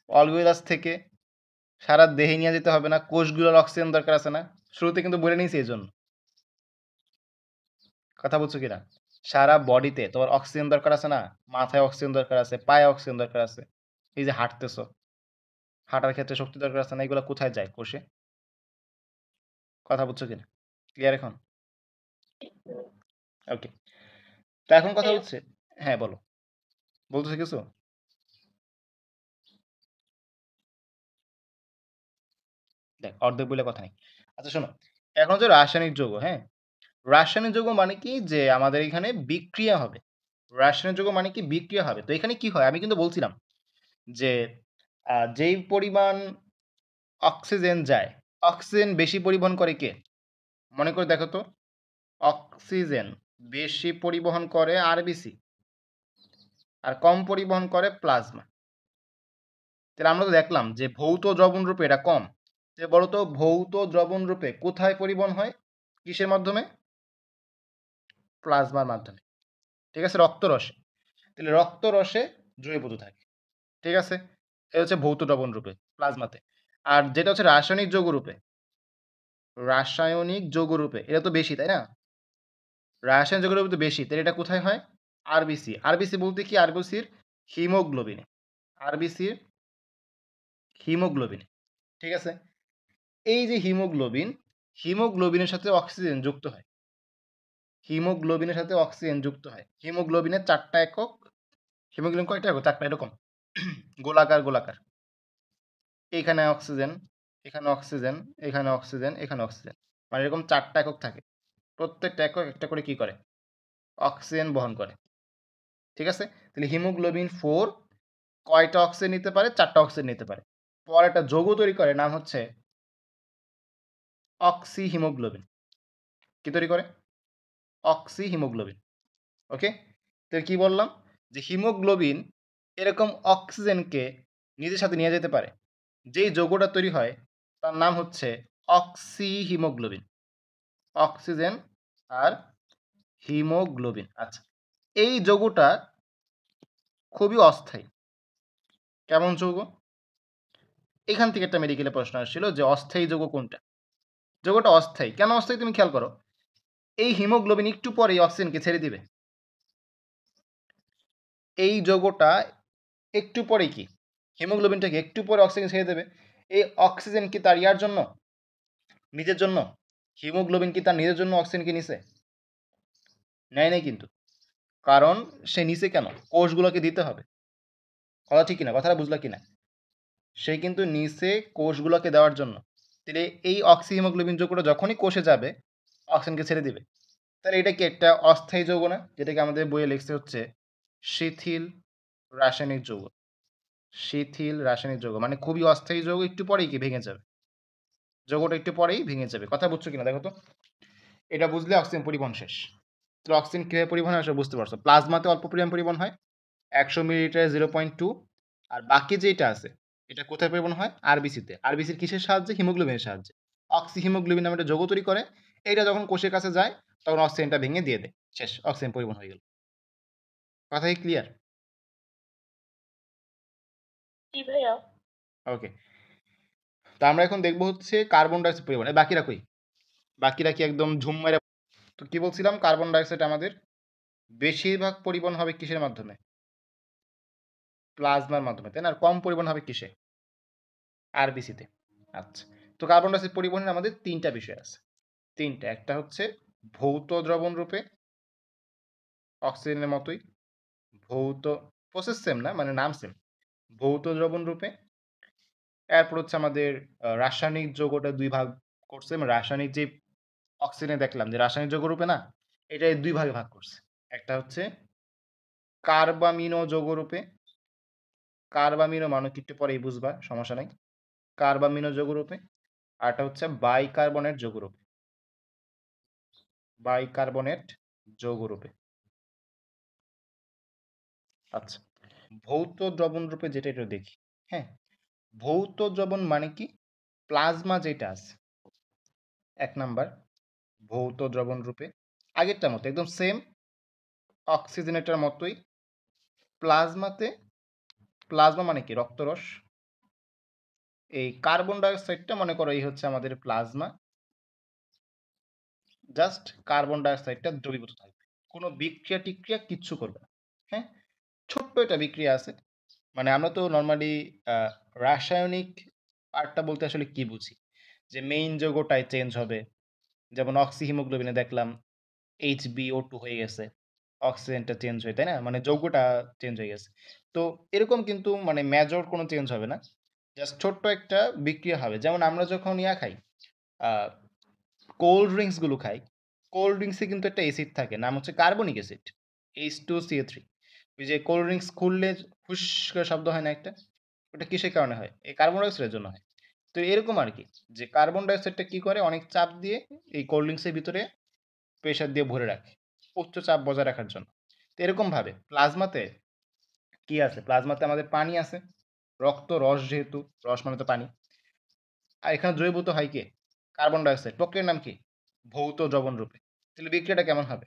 অ্যালভিউলাস থেকে সারা দেহে নিয়ে যেতে হবে না? কোষগুলোর অক্সিজেন দরকার আছে না? শুরুতে কিন্তু বলে নিয়েছি এজন্য। কথা বুঝছো কিনা? সারা বডিতে তোমার অক্সিজেন দরকার আছে না? মাথায় অক্সিজেন দরকার আছে, পায়ে অক্সিজেন দরকার আছে। এই যে হাঁটতেছো, হাঁটার ক্ষেত্রে শক্তি দরকার আছে না? এগুলা কোথায় যায়? কোষে। কথা বুঝছো কিনা? ক্লিয়ার এখন? ওকে। তো এখন কথা ভাইয়া হচ্ছে, হ্যাঁ বলো। বলতেছো কিছু? দেখ অর্ধেক বলে কথা নেই। আচ্ছা শোনো, এখন হচ্ছে রাসায়নিক যৌগ, হ্যাঁ? রাসায়নিক যৌগ মানে কি? যে আমাদের এখানে বিক্রিয়া হবে। রাসায়নিক যৌগ মানে কি? বিক্রিয়া হবে। তো এখানে কি হয়? আমি কিন্তু বলছিলাম যে যেই পরিমাণ অক্সিজেন যায়, অক্সিজেন বেশি পরিবহন করে কে? মনে করে দেখো তো। অক্সিজেন বেশি পরিবহন করে আরবিসি আর কম পরিবহন করে প্লাজমা। তাহলে আমরা তো দেখলাম যে ভৌত দ্রবণ রূপে এটা কম। যে বলো তো ভৌত দ্রবণ রূপে কোথায় পরিবহন হয়? কিসের মাধ্যমে? প্লাজমার মাধ্যমে। ঠিক আছে? রক্তরসে। তাহলে রক্তরসে দ্রবীভূত থাকে। ঠিক আছে? এটা হচ্ছে ভৌত দ্রবণ রূপে, প্লাজমাতে। আর যেটা হচ্ছে রাসায়নিক যৌগ রূপে, রাসায়নিক যৌগ রূপে এটা তো বেশি, তাই না? রাসায়নিক যৌগ রূপে তো বেশি। তাহলে এটা কোথায় হয়? আরবিসি। আরবিসি বলতে কি? আরবিসির হিমোগ্লোবিনে। আরবিসির হিমোগ্লোবিনে। ঠিক আছে? এই যে হিমোগ্লোবিন, হিমোগ্লোবিনের সাথে অক্সিজেন যুক্ত হয়। হিমোগ্লোবিনের সাথে অক্সিজেন যুক্ত হয়। হিমোগ্লোবিনের ৪ টা একক। হিমোগ্লোবিন কয়টা একক? ৪ টা এরকম। গোলাকার, গোলাকার। এইখানে অক্সিজেন, এখানে অক্সিজেন, এখানে অক্সিজেন, এখানে অক্সিজেন। মানে এরকম ৪ টা একক থাকে। প্রত্যেকটা একক একটা করে কি করে? অক্সিজেন বহন করে। ঠিক আছে? তাহলে হিমোগ্লোবিন 4 কয়টা অক্সিজেন নিতে পারে? ৪ টা অক্সিজেন নিতে পারে। পরে একটা যৌগ তৈরি করে, নাম হচ্ছে অক্সি হিমোগ্লোবিন। কি তৈরি করে? Oxyhaemoglobin. ওকে? তাহলে কি বললাম? যে হিমোগ্লোবিন এরকম অক্সিজেনকে নিজের সাথে নিয়ে যেতে পারে। যেই যৌগটা তৈরি হয় তার নাম হচ্ছে অক্সি হিমোগ্লোবিন। অক্সিজেন আর হিমোগ্লোবিন। আচ্ছা। এই যৌগটা খুবই অস্থায়ী। কেমন যৌগ? এখান থেকে একটা মেডিকেলে প্রশ্ন আসছিল যে অস্থায়ী যৌগ কোনটা? যৌগটা অস্থায়ী। কেন অস্থায়ী তুমি খেয়াল করো। এই হিমোগ্লোবিন একটু পরেই অক্সিজেনকে ছেড়ে দিবে। এই যৌগটা একটু পরে কি? হিমোগ্লোবিনটাকে একটু পরে অক্সিজেন ছেড়ে দেবে। এই অক্সিজেন কি তার ইয়ার জন্য? নিজের জন্য? হিমোগ্লোবিন কি তার নিজের জন্য অক্সিজেনকে নিছে? নেয় নাই কিন্তু। কারণ সে নিছে কেন? কোষগুলোকে দিতে হবে। কথা ঠিক কিনা? কথাটা বুঝলা কিনা? সে কিন্তু নিছে কোষগুলোকে দেওয়ার জন্য। তাহলে এই অক্সি হিমোগ্লোবিন যৌগটা যখনই কোষে যাবে, অক্সিজেনকে ছেড়ে দিবে। তাহলে এটা কি একটা অস্থায়ী যৌগ না? যেটাকে আমাদের বইয়ে লিখছে হচ্ছে শিথিল রাসায়নিক যৌগ। শিথিল রাসায়নিক যৌগ। মানে খুবই অস্থায়ী যৌগ, একটু পরেই কি ভেঙে যাবে। যৌগটা একটু পরেই ভেঙে যাবে। কথা বুঝছো কিনা দেখো তো? এটা বুঝলে অক্সিজেন পরিবহন শেষ। তো অক্সিজেন কিভাবে পরিবহন হয় সেটা বুঝতে পারছো। প্লাজমাতে অল্প পরিমাণ পরিবহন হয়। ১০০ মিলিলিটারে 0.2 আর বাকি যেটা আছে এটা কোথায় পরিবহন হয়? আরবিসিতে। আরবিসির কিসের সাহায্যে? হিমোগ্লোবিনের সাহায্যে। অক্সি হিমোগ্লোবিন নামে একটা যৌগ তৈরি করে। এইটা যখন কোষের কাছে যায় তখন অক্সিজেনটা ভেঙে দিয়ে দেয়। শেষ। অক্সিজেন পরিবহন হয়ে গেল। কথা কি ক্লিয়ার? জি ভাইয়া। ওকে। তো আমরা এখন দেখব হচ্ছে কার্বন ডাই অক্সাইড পরিবহন। বাকিরা কই? বাকিরা কি একদম ঝুম মেরে? তো কি বলছিলাম? কার্বন ডাই অক্সাইড আমাদের বেশিরভাগ পরিবহন হবে কিসের মাধ্যমে? প্লাজমার মাধ্যমে, তাই না? আর কম পরিবহন হবে কিসে? আরবিসিতে। আচ্ছা। তো কার্বন ডাই অক্সাইড পরিবহনের আমাদের ৩ টা বিষয় আছে। ৩ টা। একটা হচ্ছে ভৌত দ্রবণ রূপে অক্সিজেনের মতোই। ভৌত প্রসেস সেম না মানে নাম সেম। ভৌত দ্রবণ রূপে। এরপর হচ্ছে আমাদের রাসায়নিক যৌগটা ২ ভাগ করছে। মানে রাসায়নিক যে অক্সিজেনে দেখলাম যে রাসায়নিক যৌগ রূপে না, এটা ২ ভাগে ভাগ করছে। একটা হচ্ছে কার্বামিনো যৌগরূপে, কার্বামিনো মানে কি একটু পরেই বুঝবা, সমস্যা নাই। কার্বামিনো যৌগরূপে। আরেকটা হচ্ছে বাইকার্বনেট যৌগরূপে। বাইকার্বনেট যৌগরূপে। আচ্ছা। ভৌত দ্রবণ রূপে যেটা একটু দেখি। হ্যাঁ? ভৌত দ্রবণ মানে কি? প্লাজমা যেটা আছে ১ নাম্বার ভৌত দ্রবণ রূপে। আগেরটার মতো একদম সেম অক্সিজেনেটার মতোই। প্লাজমাতে প্লাজমা মানে কি? রক্তরস। এই কার্বন ডাইঅক্সাইডটা মনে করো এই হচ্ছে আমাদের প্লাজমা। জাস্ট কার্বন ডাইঅক্সাইডটা দ্রবীভূত থাকবে। কোনো বিক্রিয়া-টিক্রিয়া কিচ্ছু করবে না। হ্যাঁ? ছোট্ট একটা বিক্রিয়া আছে। মানে আমরা তো নরমালি আ রাসায়নিক পার্টটা বলতে আসলে কি বুঝি? যে মেইন যৌগটাই চেঞ্জ হবে। যেমন অক্সিহিমোগ্লোবিনে দেখলাম HbO2 হয়ে গেছে। অক্সিজেনটা চেঞ্জ হয়ে, তাই না? মানে যৌগটা চেঞ্জ হয়ে গেছে। তো এরকম কিন্তু মানে মেজর কোনো চেঞ্জ হবে না। জাস্ট ছোট্ট একটা বিক্রিয়া হবে। যেমন আমরা যখন খাই, আ কোল্ড ড্রিংকস গুলো খাই। কোল্ড ড্রিংকস এ কিন্তু একটা অ্যাসিড থাকে। নাম হচ্ছে কার্বনিক অ্যাসিড। H2CO3 ওই যে কোল্ড ড্রিংকস খুললে হুস করে শব্দ হয় না একটা? ওটা কিসের কারণে হয়? এই কার্বন ডাই অক্সাইডের জন্য হয়। তো এরকম আরকি যে কার্বন ডাই অক্সাইডটা কি করে অনেক চাপ দিয়ে এই কোল্ড ড্রিংকস এর ভিতরে প্রেশার দিয়ে ভরে রাখে। উচ্চ চাপ বজায় রাখার জন্য। তো এরকমভাবে প্লাজমাতে কি আছে? প্লাজমাতে আমাদের পানি আছে। রক্ত রস যেহেতু, রস মানে তো পানি। আর এখানে দ্রবীভূত হয় কে? Carbon die oxide. প্রক্রিয়ার নাম কি? ভৌত দ্রবণ রূপে। তাহলে বিক্রিয়াটা কেমন হবে?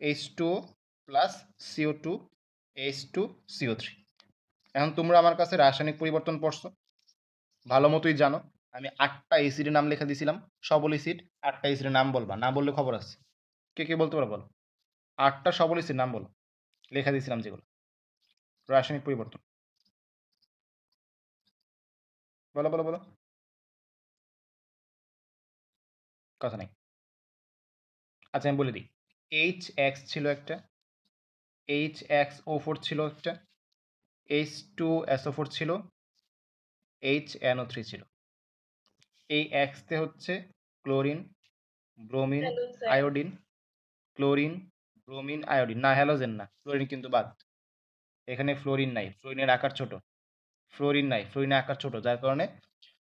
H2O plus CO2 H2CO3। এখন তোমরা আমার কাছে রাসায়নিক পরিবর্তন পড়ছো। ভালো মতোই জানো। আমি ৮ টা এসিডের নাম লেখা দিছিলাম। সবল এসিড। ৮ টা এসিডের নাম বলবা। না বললে খবর আছে। কে বলতে পারো বলো? ৮ টা সবল এসিডের নাম বলো। লেখা দিয়েছিলাম যেগুলো। রাসায়নিক পরিবর্তন। বলো। কথা নাই। আচ্ছা আমি বলে দিই। HX ছিল একটা, HXO4 ছিল একটা, H2SO4 ছিল, HNO3 ছিল। এই X তে হচ্ছে chlorine, bromine, halogen. Iodine, chlorine, bromine, iodine. না হ্যালোজেন না। ফ্লোরিন কিন্তু বাদ। এখানে ফ্লোরিন নাই। ফ্লোরিনের আকার ছোট। ফ্লোরিন নাই। ফ্লোরিনের আকার ছোট। যার কারণে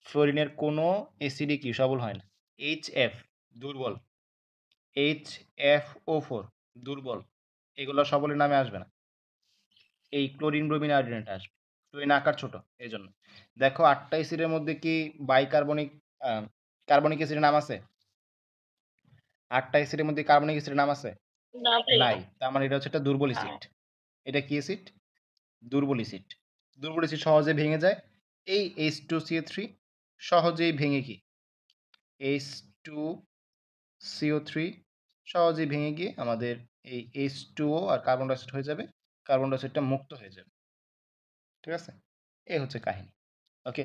ফ্লোরিনের কোনো এসিডই কি সবল হয় না। HF দুর্বল। HFO4 দুর্বল। এগুলো সবলের নামে আসবে না। এই ক্লোরিন, ব্রোমিন, আয়োডিন এটা আসবে। ক্লোরিন আকার ছোট এজন্য। দেখো ৮ টা এসিডের মধ্যে কি বাইকার্বনিক আ কার্বনিক এসিডের নাম আছে? ৮ টা এসিডের মধ্যে কার্বনিক এসিডের নাম আছে? না ভাইয়া। নাই। তার মানে এটা হচ্ছে একটা দুর্বল এসিড। এটা কি এসিড? দুর্বল এসিড। দুর্বল এসিড সহজে ভেঙে যায়। এই H2CO3 সহজেই ভেঙে কি? H2CO3 সহজেই ভেঙে গিয়ে আমাদের এই H2O আর কার্বন ডাই অক্সাইড হয়ে যাবে। কার্বন ডাই অক্সাইডটা মুক্ত হয়ে যাবে। ঠিক আছে? এই হচ্ছে কাহিনী। ওকে?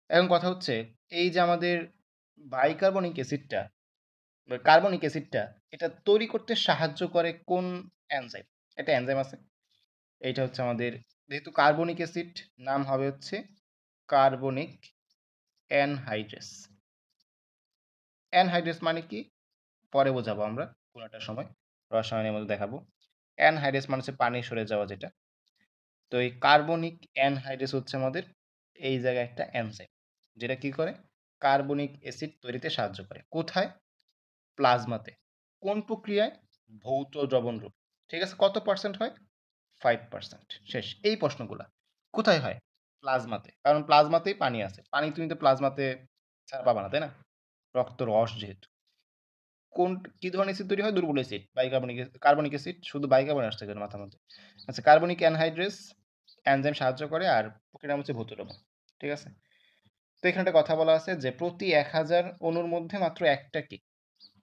এখন কথা হচ্ছে এই যে আমাদের বাইকার্বনিক অ্যাসিডটা বা কার্বনিক অ্যাসিডটা এটা তৈরি করতে সাহায্য করে কোন এনজাইম? একটা এনজাইম আছে। এইটা হচ্ছে আমাদের যেহেতু কার্বনিক অ্যাসিড নাম হবে হচ্ছে কার্বনিক অ্যানহাইড্রেস। অ্যানহাইড্রেস মানে কি? পরে বোঝাবো আমরা কোনো একটা সময়। রসায়নের মধ্যে দেখাবো। অ্যানহাইড্রেস মানে হচ্ছে পানি সরে যাওয়া যেটা। তো এই কার্বনিক অ্যানহাইড্রেস হচ্ছে আমাদের এই জায়গায় একটা এনজাইম। যেটা কি করে? কার্বনিক অ্যাসিড তৈরিতে সাহায্য করে। কোথায়? প্লাজমাতে। কোন প্রক্রিয়ায়? ভৌত দ্রবণ রূপ। ঠিক আছে? কত পার্সেন্ট হয়? 5% শেষ। এই প্রশ্নগুলা। কোথায় হয়? প্লাজমাতে। কারণ প্লাজমাতেই পানি আছে। পানি তুমি তো প্লাজমাতে ছাড়া পাবা না, তাই না? রক্ত রস যেহেতু। কোন কি ধরনের এসিড তৈরি হয়? দুর্বল এসিড। কার্বনিক অ্যাসিড শুধু বাইকার্বনেট আসছে কেন মাথার মধ্যে? আচ্ছা কার্বনিক অ্যানহাইড্রেস এনজাইম সাহায্য করে আর প্রক্রিয়ার নাম হচ্ছে ভৌত দ্রবণ। ঠিক আছে? তো এখানে একটা কথা বলা আছে যে প্রতি ১০০০ অণুর মধ্যে মাত্র একটা কি?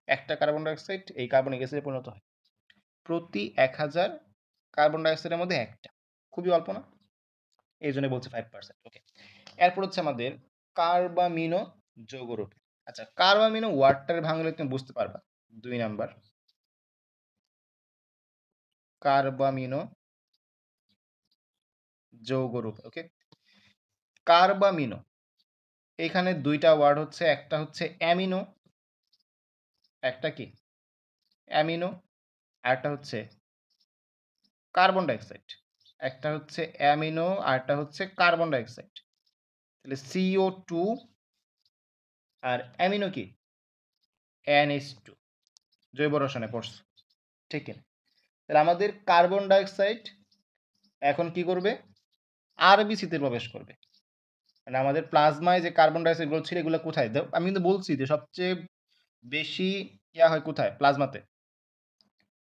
একটা কার্বন ডাই অক্সাইড এই কার্বনিক অ্যাসিডে পরিণত হয়। প্রতি ১০০০ কার্বন ডাই অক্সাইডের মধ্যে একটা। খুবই অল্প না? এইজন্য বলছি 5%। ওকে। এরপর হচ্ছে আমাদের কার্বামিনো যৌগরূপে। আচ্ছা, কার্বামিনো ওয়ার্ডটারে ভাঙলে তুমি বুঝতে পারবা। ২ নাম্বার কার্বামিনো যৌগরূপ। ওকে? কার্বামিনো এখানে ২ টা ওয়ার্ড হচ্ছে, একটা হচ্ছে অ্যামিনো, একটা কি? অ্যামিনো, আরেকটা হচ্ছে কার্বন ডাইঅক্সাইড। একটা হচ্ছে অ্যামিনো, আরেকটা হচ্ছে কার্বন ডাইঅক্সাইড। তাহলে CO2 আর অ্যামিনো কি? NH2 জৈব রসায়নে পড়ছো। ঠিক কিনা? তাহলে আমাদের কার্বন ডাইঅক্সাইড এখন কি করবে? আরবিসিতে প্রবেশ করবে। মানে আমাদের প্লাজমায় যে কার্বন ডাইঅক্সাইডগুলো ছিল এগুলো কোথায়? আমি কিন্তু বলছি যে সবচেয়ে বেশি হয় কোথায়? প্লাজমাতে।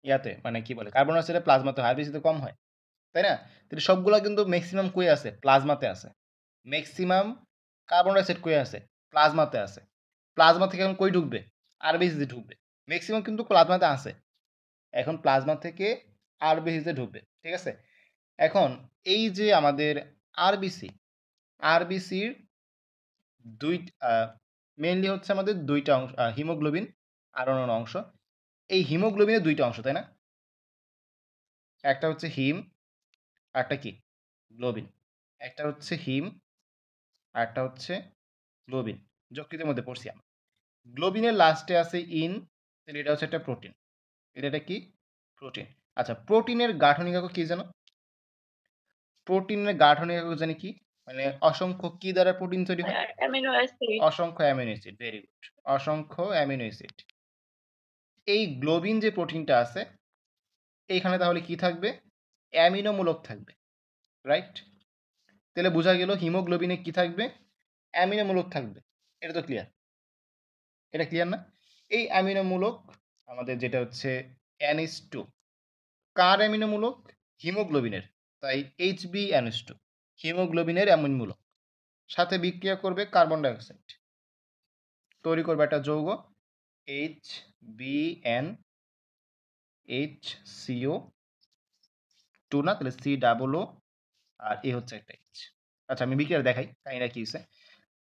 ইয়াতে মানে কি বলে? কার্বন ডাইঅক্সাইডে প্লাজমাতে হয়, আরবিসিতে কম হয়। তাই না? তাহলে সবগুলা কিন্তু মেক্সিমাম কই আছে? প্লাজমাতে আছে। মেক্সিমাম কার্বন ডাইঅক্সাইড কই আছে? প্লাজমাতে আছে। প্লাজমা থেকে এখন কই ঢুকবে? আরবিসিতে ঢুকবে। মেক্সিমাম কিন্তু প্লাজমাতে আছে। এখন প্লাজমা থেকে আরবিসিতে ঢুকবে। ঠিক আছে? এখন এই যে আমাদের আরবিসি, আরবিসির দুই মেইনলি হচ্ছে আমাদের ২ টা অংশ, হিমোগ্লোবিন আর অন্যান্য অংশ। এই হিমোগ্লোবিনের ২ টা অংশ, তাই না? একটা হচ্ছে হিম, আরেকটা কি? গ্লোবিন। একটা হচ্ছে হিম, আরেকটা হচ্ছে গ্লোবিন। যকৃতের মধ্যে পড়ছি আমরা। গ্লোবিনের লাস্টে আছে ইন, তাহলে এটা হচ্ছে একটা প্রোটিন। এটা কি? প্রোটিন। আচ্ছা, প্রোটিনের গাঠনিক একক কি জানো? প্রোটিনের গাঠনিক একক জানি কি? মানে অসংখ্য কি দ্বারা প্রোটিন তৈরি হয়? Amino acid. অসংখ্য অ্যামিনো অ্যাসিড। Very good. অসংখ্য অ্যামিনো অ্যাসিড। এই গ্লোবিন যে প্রোটিনটা আছে, এইখানে তাহলে কি থাকবে? অ্যামিনো মূলক থাকবে। রাইট? তাহলে বোঝা গেল হিমোগ্লোবিনে কি থাকবে? অ্যামিনো মূলক থাকবে। এটা তো ক্লিয়ার। এটা ক্লিয়ার না? এই অ্যামিনো মূলক আমাদের যেটা হচ্ছে NH2, কার অ্যামিনো মূলক? হিমোগ্লোবিনের। তাই HbNH2 হিমোগ্লোবিনের অ্যামিনো মূলক। সাথে বিক্রিয়া করবে কার্বন ডাইঅক্সাইড, তৈরি করবে একটা যৌগ HbNH CO2 না, তাহলে COO আর এ হচ্ছে একটা H। আচ্ছা, আমি বিক্রিয়া দেখাই কাহিনীটা কি হচ্ছে।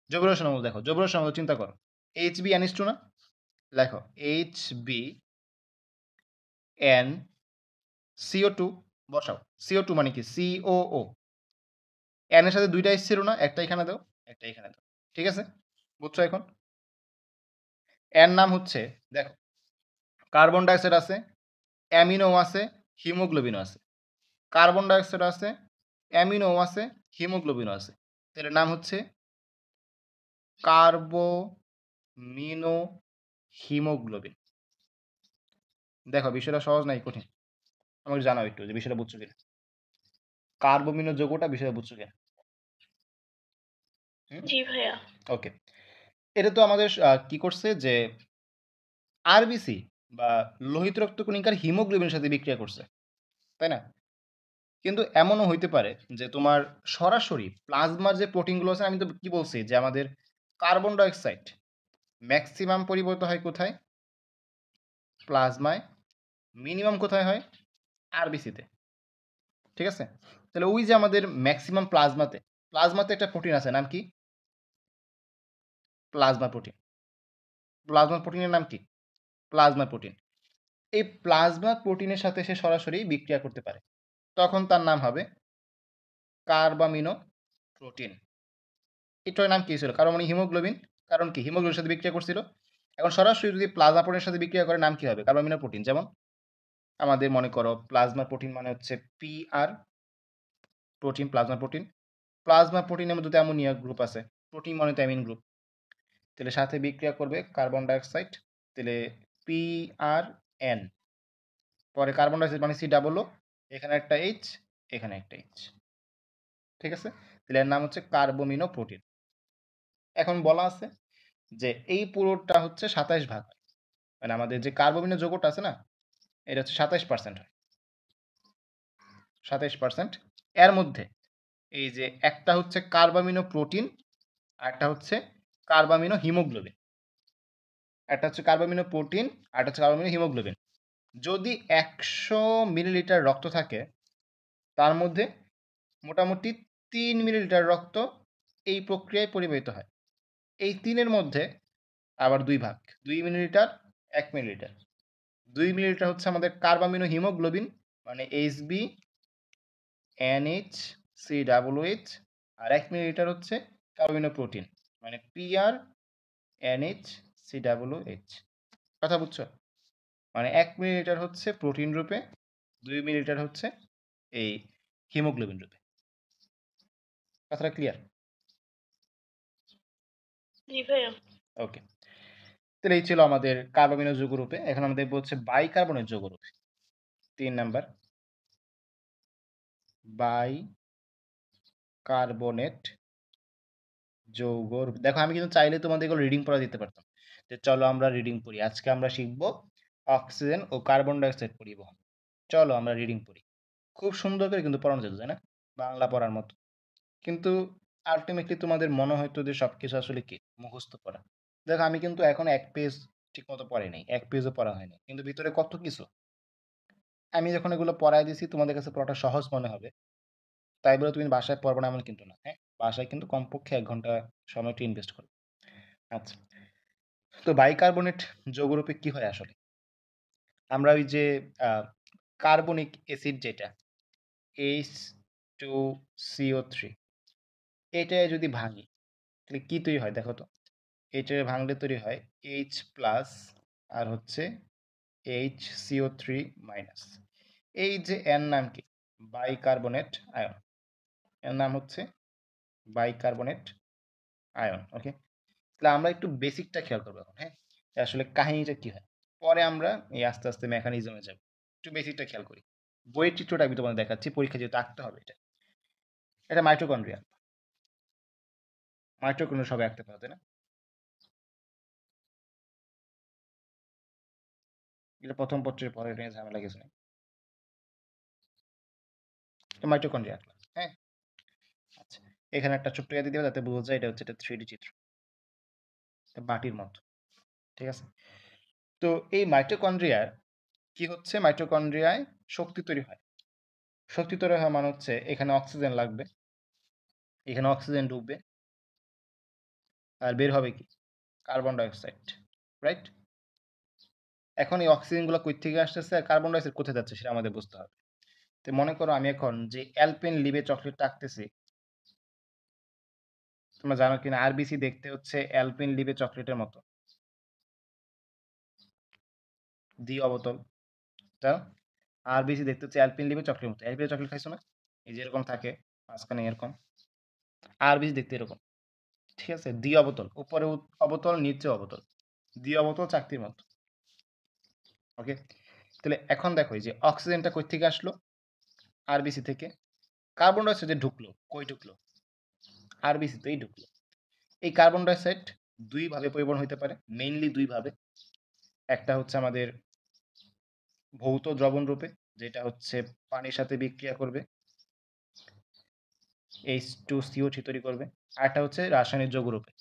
জৈব রসায়ন অম্ল দেখো, জৈব রসায়ন অম্ল চিন্তা করো। HbNH2 না, লেখো HbNCO2 বসাও। CO2 মানে কি? COO। N এর সাথে ২ টা H ছিল না? একটা এখানে দাও, একটা এখানে দাও। ঠিক আছে? বুঝছো এখন? এর নাম হচ্ছে, দেখো, কার্বন ডাইঅক্সাইড আছে, অ্যামিনো আছে, হিমোগ্লোবিনও আছে। কার্বন ডাইঅক্সাইড আছে, অ্যামিনো আছে, হিমোগ্লোবিনও আছে। তাহলে নাম হচ্ছে কার্বোমিনো হিমোগ্লোবিন। দেখো বিষয়টা সহজ নাই কঠিন? আমাকে জানাও একটু যে বিষয়টা বুঝছো কিনা। কার্বোমিনো যৌগটা বিষয়টা বুঝছো কিনা? জি ভাইয়া। ওকে। এটা তো আমাদের কি করছে যে আরবিসি বা লোহিত রক্তকণিকার হিমোগ্লোবিনের সাথে বিক্রিয়া করছে। তাই না? কিন্তু এমনও হইতে পারে যে তোমার সরাসরি প্লাজমার যে প্রোটিনগুলো আছে, আমি তো কি বলছি যে আমাদের কার্বন ডাইঅক্সাইড ম্যাক্সিমাম পরিবর্তিত হয় কোথায়? প্লাজমায়। মিনিমাম কোথায় হয়? আরবিসিতে। ঠিক আছে? তাহলে ওই যে আমাদের ম্যাক্সিমাম প্লাজমাতে, প্লাজমাতে একটা প্রোটিন আছে, নাম কি? Plasma protein. প্লাজমা প্রোটিনের নাম কি? Plasma protein. এই প্লাজমা প্রোটিনের সাথে সে সরাসরি বিক্রিয়া করতে পারে। তখন তার নাম হবে কার্বামিনো প্রোটিন। এটার নাম কি ছিল? কারণ মানে হিমোগ্লোবিন। কারণ কি? হিমোগ্লোবিনের সাথে বিক্রিয়া করছিল। এখন সরাসরি যদি প্লাজমা প্রোটিনের সাথে বিক্রিয়া করে, নাম কি হবে? Carbamino protein. যেমন আমাদের মনে করো প্লাজমা প্রোটিন মানে হচ্ছে PR protein, plasma protein. Plasma প্রোটিনের মধ্যে তো অ্যামোনিয়া গ্রুপ আছে। প্রোটিন মানে তো অ্যামিন গ্রুপ। তাহলে সাথে বিক্রিয়া করবে কার্বন ডাইঅক্সাইড। তাহলে PRN। পরে কার্বন ডাইঅক্সাইড মানে COO, এখানে একটা H, এখানে একটা H। ঠিক আছে? তাহলে এর নাম হচ্ছে কার্বোমিনো প্রোটিন। এখন বলা আছে যে এই পুরোটা হচ্ছে ২৭ ভাগ। মানে আমাদের যে কার্বোমিনো যৌগটা আছে না, এটা হচ্ছে ২৭% হয়। ২৭%। এর মধ্যে এই যে একটা হচ্ছে কার্বামিনো প্রোটিন, আর একটা হচ্ছে কার্বামিনো হিমোগ্লোবিন। একটা হচ্ছে কার্বামিনো প্রোটিন, আর একটা হচ্ছে কার্বামিনো হিমোগ্লোবিন। যদি ১০০ মিলিলিটার রক্ত থাকে, তার মধ্যে মোটামুটি ৩ মিলিলিটার রক্ত এই প্রক্রিয়ায় পরিবাহিত হয়। এই ৩ এর মধ্যে আবার 2 ভাগ। 2 মিলিলিটার, 1 মিলিলিটার। 2 মিলিলিটার হচ্ছে আমাদের কার্বামিনো হিমোগ্লোবিন মানে HB, NH, COOH আর 1 মিলিলিটার হচ্ছে কার্বামিনো প্রোটিন মানে PR, NH, COOH। কথা বুঝছো? মানে 1 মিলিলিটার হচ্ছে প্রোটিন রূপে, 2 মিলিলিটার হচ্ছে এই হিমোগ্লোবিন রূপে। কথাটা ক্লিয়ার? জি ভাইয়া। ওকে। তাহলে এই ছিল আমাদের কার্বামিনো যৌগরূপে। এখন আমরা দেখব হচ্ছে বাইকার্বনেট যৌগরূপে। 3 নাম্বার বাইকার্বনেট যৌগ। দেখো আমি কিন্তু চাইলে তোমাদের এগুলো রিডিং পড়া দিতে পারতাম। যে চলো আমরা রিডিং পড়ি। আজকে আমরা শিখব অক্সিজেন ও কার্বন ডাই অক্সাইড পরিবহন। চলো আমরা রিডিং পড়ি। খুব সুন্দর করে কিন্তু পড়ানো যেত, তাই না? বাংলা পড়ার মতো। কিন্তু আল্টিমেটলি তোমাদের মনে হয়তো যে সবকিছু আসলে কি মুখস্থ পড়া। দেখো আমি কিন্তু এখন 1 পেজ ঠিকমতো পড়াই নাই। 1 পেজও পড়া হয়নি। কিন্তু ভিতরে কত কিছু। আমি যখন এগুলো পড়ায় দিছি তোমাদের কাছে পড়াটা সহজ মনে হবে। তাই বলে তুমি বাসায় পড়বে না এমন কিন্তু না। হ্যাঁ? বাসায় কিন্তু কমপক্ষে ১ ঘন্টা সময়টা ইনভেস্ট করবে। আচ্ছা। তো বাইকার্বনেট যৌগরূপে কি হয় আসলে? আমরা ওই যে আ কার্বনিক অ্যাসিড যেটা H2CO3 এটায় যদি ভাঙি তাহলে কি তৈরি হয় দেখো তো? এটায় ভাঙলে তৈরি হয় H+ আর হচ্ছে HCO3-। এই যে এর নাম কি? Bicarbonate ion. এর নাম হচ্ছে বাইকার্বনেট আয়ন। ওকে? তাহলে আমরা একটু বেসিকটা খেয়াল করবো এখন, হ্যাঁ? আসলে কাহিনীটা কি হয়? পরে আমরা এই আস্তে, আস্তে মেকানিজমে যাব। একটু বেসিকটা খেয়াল করি। বইয়ের চিত্রটা আমি তোমাদের দেখাচ্ছি। পরীক্ষায় যেহেতু আঁকতে হবে এটা। এটা মাইটোকন্ড্রিয়া। মাইটোকন্ড্রিয়া সবাই আঁকতে পারো, তাই না? এটা ১ম পত্রের পরে এটা নিয়ে ঝামেলা কিছু নেই। এটা মাইটোকন্ড্রিয়া আঁকলাম, হ্যাঁ? আচ্ছা। এখানে একটা ছোট্ট ইয়া দিয়ে দিবা যাতে বোঝা যায় এটা হচ্ছে একটা 3D চিত্র। এটা বাটির মতো। ঠিক আছে? তো এই মাইটোকন্ড্রিয়ার কি হচ্ছে? মাইটোকন্ড্রিয়ায় শক্তি তৈরি হয়। শক্তি তৈরি হয় মানে হচ্ছে এখানে অক্সিজেন লাগবে। এখানে অক্সিজেন ঢুকবে। আর বের হবে কি? Carbon die oxide. রাইট? এখন এই অক্সিজেনগুলো কই থেকে আসতেছে আর কার্বন ডাই অক্সাইড কোথায় যাচ্ছে সেটা আমাদের বুঝতে হবে। তো মনে করো আমি এখন যে অ্যালপেনলিবে চকলেটটা আঁকতেছি, তোমরা জানো কিনা আরবিসি দেখতে হচ্ছে অ্যালপেনলিবে চকলেটের মতো। দ্বি অবতল। জানো? আরবিসি দেখতে হচ্ছে অ্যালপেনলিবে চকলেটের মতো। অ্যালপেনলিবে চকলেট খাইছো না? এই যে এরকম থাকে, মাঝখানে এরকম। আরবিসি দেখতে এরকম। ঠিক আছে? দ্বি অবতল। উপরে অবতল, নিচে অবতল। দ্বি অবতল চাকতির মতো। ওকে? তাহলে এখন দেখো এই যে অক্সিজেনটা কই থেকে আসলো? আরবিসি থেকে। কার্বন ডাই অক্সাইড যে ঢুকলো, কই ঢুকলো? আরবিসিতেই ঢুকলো। এই কার্বন ডাই অক্সাইড ২ ভাবে পরিবহন হইতে পারে। মেইনলি ২ ভাবে। একটা হচ্ছে আমাদের ভৌত দ্রবণ রূপে, যেটা হচ্ছে পানির সাথে বিক্রিয়া করবে। H2CO3 তৈরি করবে। আরেকটা হচ্ছে রাসায়নিক যৌগ রূপে।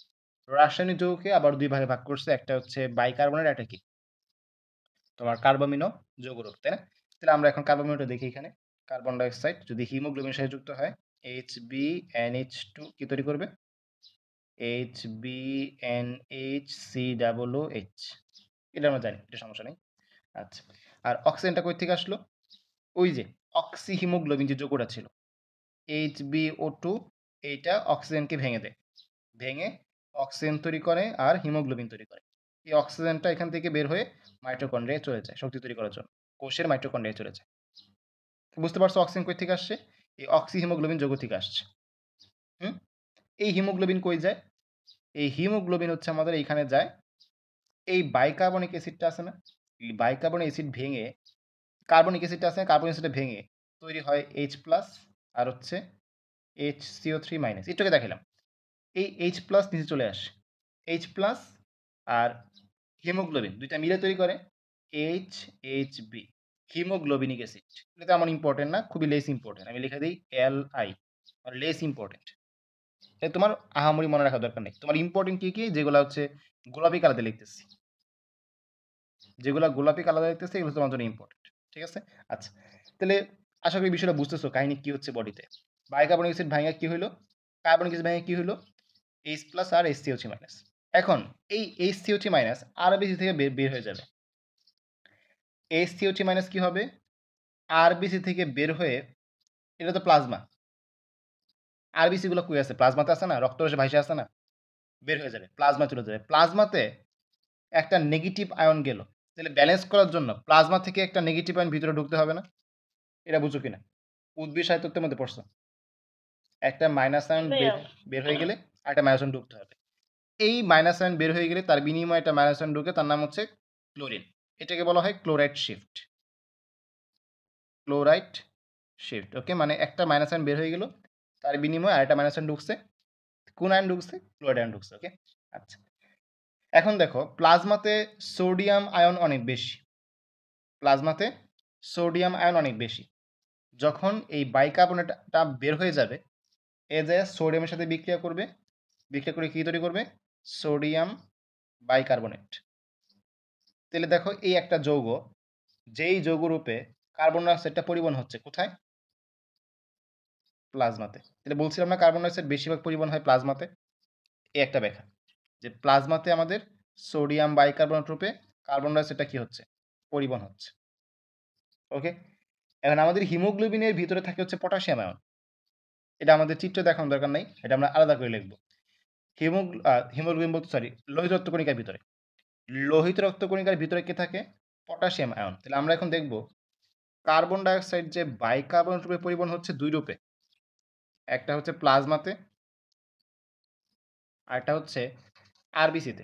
রাসায়নিক যৌগকে আবার ২ ভাগে ভাগ করছে। একটা হচ্ছে বাইকার্বনেট, একটা কি? তোমার কার্বামিনো যৌগরূপ, তাই না? তাহলে আমরা এখন কার্বামিনোটা দেখি এখানে। কার্বন ডাই অক্সাইড যদি হিমোগ্লোবিনের সাথে যুক্ত হয়, HbNH2 কি তৈরি করবে? HbNH3OH। এটা আমরা জানি, এটা সমস্যা নেই। আচ্ছা। আর অক্সিজেনটা কই থেকে আসলো? ওই যে অক্সি হিমোগ্লোবিন যে যৌগটা ছিল, HbO2, এইটা অক্সিজেনকে ভেঙে দেয়। ভেঙে অক্সিজেন তৈরি করে আর হিমোগ্লোবিন তৈরি করে। এই অক্সিজেনটা এখান থেকে বের হয়ে মাইটোকন্ড্রিয়ায় চলে যায় শক্তি তৈরি করার জন্য। কোষের মাইটোকন্ড্রিয়ায় চলে যায়। বুঝতে পারছো অক্সিজেন কই থেকে আসছে? এই অক্সি হিমোগ্লোবিন যৌগ থেকে আসছে। হুম? এই হিমোগ্লোবিন কই যায়? এই হিমোগ্লোবিন হচ্ছে আমাদের এইখানে যায়। এই বাইকার্বনিক অ্যাসিডটা আছে না? এই বাইকার্বনিক অ্যাসিড ভেঙে কার্বনিক অ্যাসিডটা আছে না? কার্বনিক অ্যাসিডটা ভেঙে তৈরি হয় H+ আর হচ্ছে HCO3-। একটু আগে দেখাইলাম। এই H+ নিচে চলে আসে। H+ আর হিমোগ্লোবিন ২ টা মিলে তৈরি করে HHB, হিমোগ্লোবিনিক অ্যাসিড। এটা তেমন ইম্পোর্টেন্ট না, খুবই লেস ইম্পোর্টেন্ট। আমি লিখে দেই Li, মানে লেস ইম্পোর্টেন্ট। এটা তোমার আহামরি মনে রাখার দরকার নেই। তোমার ইম্পোর্টেন্ট কি, কি? যেগুলা হচ্ছে গোলাপি কালার দিয়ে লিখতেছি। যেগুলা গোলাপি কালার দিয়ে লিখতেছি এগুলো তোমার জন্য ইম্পোর্টেন্ট। ঠিক আছে? আচ্ছা। তাহলে আশা করি বিষয়টা বুঝতেছো কাহিনী কি হচ্ছে বডিতে। বাইকার্বনিক অ্যাসিড ভাঙা কি হইলো? কার্বনিক অ্যাসিড ভাঙা কি হইলো? H+ আর HCO3-। এখন এই HCO3- আরবিসি থেকে বের হয়ে যাবে। HCO3- কি হবে? আরবিসি থেকে বের হয়ে, এটা তো প্লাজমা। আরবিসি গুলো কই আছে? প্লাজমাতে আছে না? রক্তরসে ভাইসে আছে না? বের হয়ে যাবে। প্লাজমা চলে যাবে। প্লাজমাতে একটা নেগেটিভ আয়ন গেল। তাহলে ব্যালেন্স করার জন্য প্লাজমা থেকে একটা নেগেটিভ আয়ন ভিতরে ঢুকতে হবে না? এটা বুঝো কিনা? উদ্ভিদ সাহিত্যের মধ্যে পড়ছো। একটা মাইনাস আয়ন ভাইয়া বের হয়ে গেলে আরেকটা মাইনাস আয়ন ঢুকতে হবে। এই মাইনাস আয়ন বের হয়ে গেলে তার বিনিময়ে একটা মাইনাস আয়ন ঢুকে, তার নাম হচ্ছে ক্লোরিন। এটাকে বলা হয় ক্লোরাইড শিফট। ক্লোরাইড শিফট, ওকে? মানে একটা মাইনাস আয়ন বের হয়ে গেল, তার বিনিময়ে আরেকটা মাইনাস আয়ন ঢুকছে। কোন আয়ন ঢুকছে? ক্লোরাইড আয়ন ঢুকছে, ওকে? আচ্ছা, এখন দেখো প্লাজমাতে সোডিয়াম আয়ন অনেক বেশি। প্লাজমাতে সোডিয়াম আয়ন অনেক বেশি। যখন এই বাইকার্বনেটটা বের হয়ে যাবে, এ যে সোডিয়ামের সাথে বিক্রিয়া করবে, বিক্রিয়া করে কি তৈরি করবে? Sodium bicarbonate. তাহলে দেখো এই একটা যৌগ, যেই যৌগরূপে কার্বন ডাইঅক্সাইডটা পরিবহন হচ্ছে কোথায়? প্লাজমাতে। তাহলে বলছিলাম না কার্বন ডাইঅক্সাইড বেশিরভাগ পরিবহন হয় প্লাজমাতে। এই একটা ব্যাখ্যা যে প্লাজমাতে আমাদের সোডিয়াম বাইকার্বনেট রূপে কার্বন ডাইঅক্সাইডটা কি হচ্ছে? পরিবহন হচ্ছে, ওকে? এখন আমাদের হিমোগ্লোবিনের ভিতরে থাকে হচ্ছে পটাশিয়াম আয়ন। এটা আমাদের চিত্র দেখানোর দরকার নাই, এটা আমরা আলাদা করে লিখবো। হিমোগ্লোবিন বলতে, সরি, লোহিত রক্তকণিকার ভিতরে, লোহিত রক্তকণিকার ভিতরে কে থাকে? Potassium ion. তাহলে আমরা এখন দেখব কার্বন ডাইঅক্সাইড যে বাইকার্বনেট রূপে পরিবহন হচ্ছে দুই রূপে। একটা হচ্ছে প্লাজমাতে, আর একটা হচ্ছে আরবিসিতে।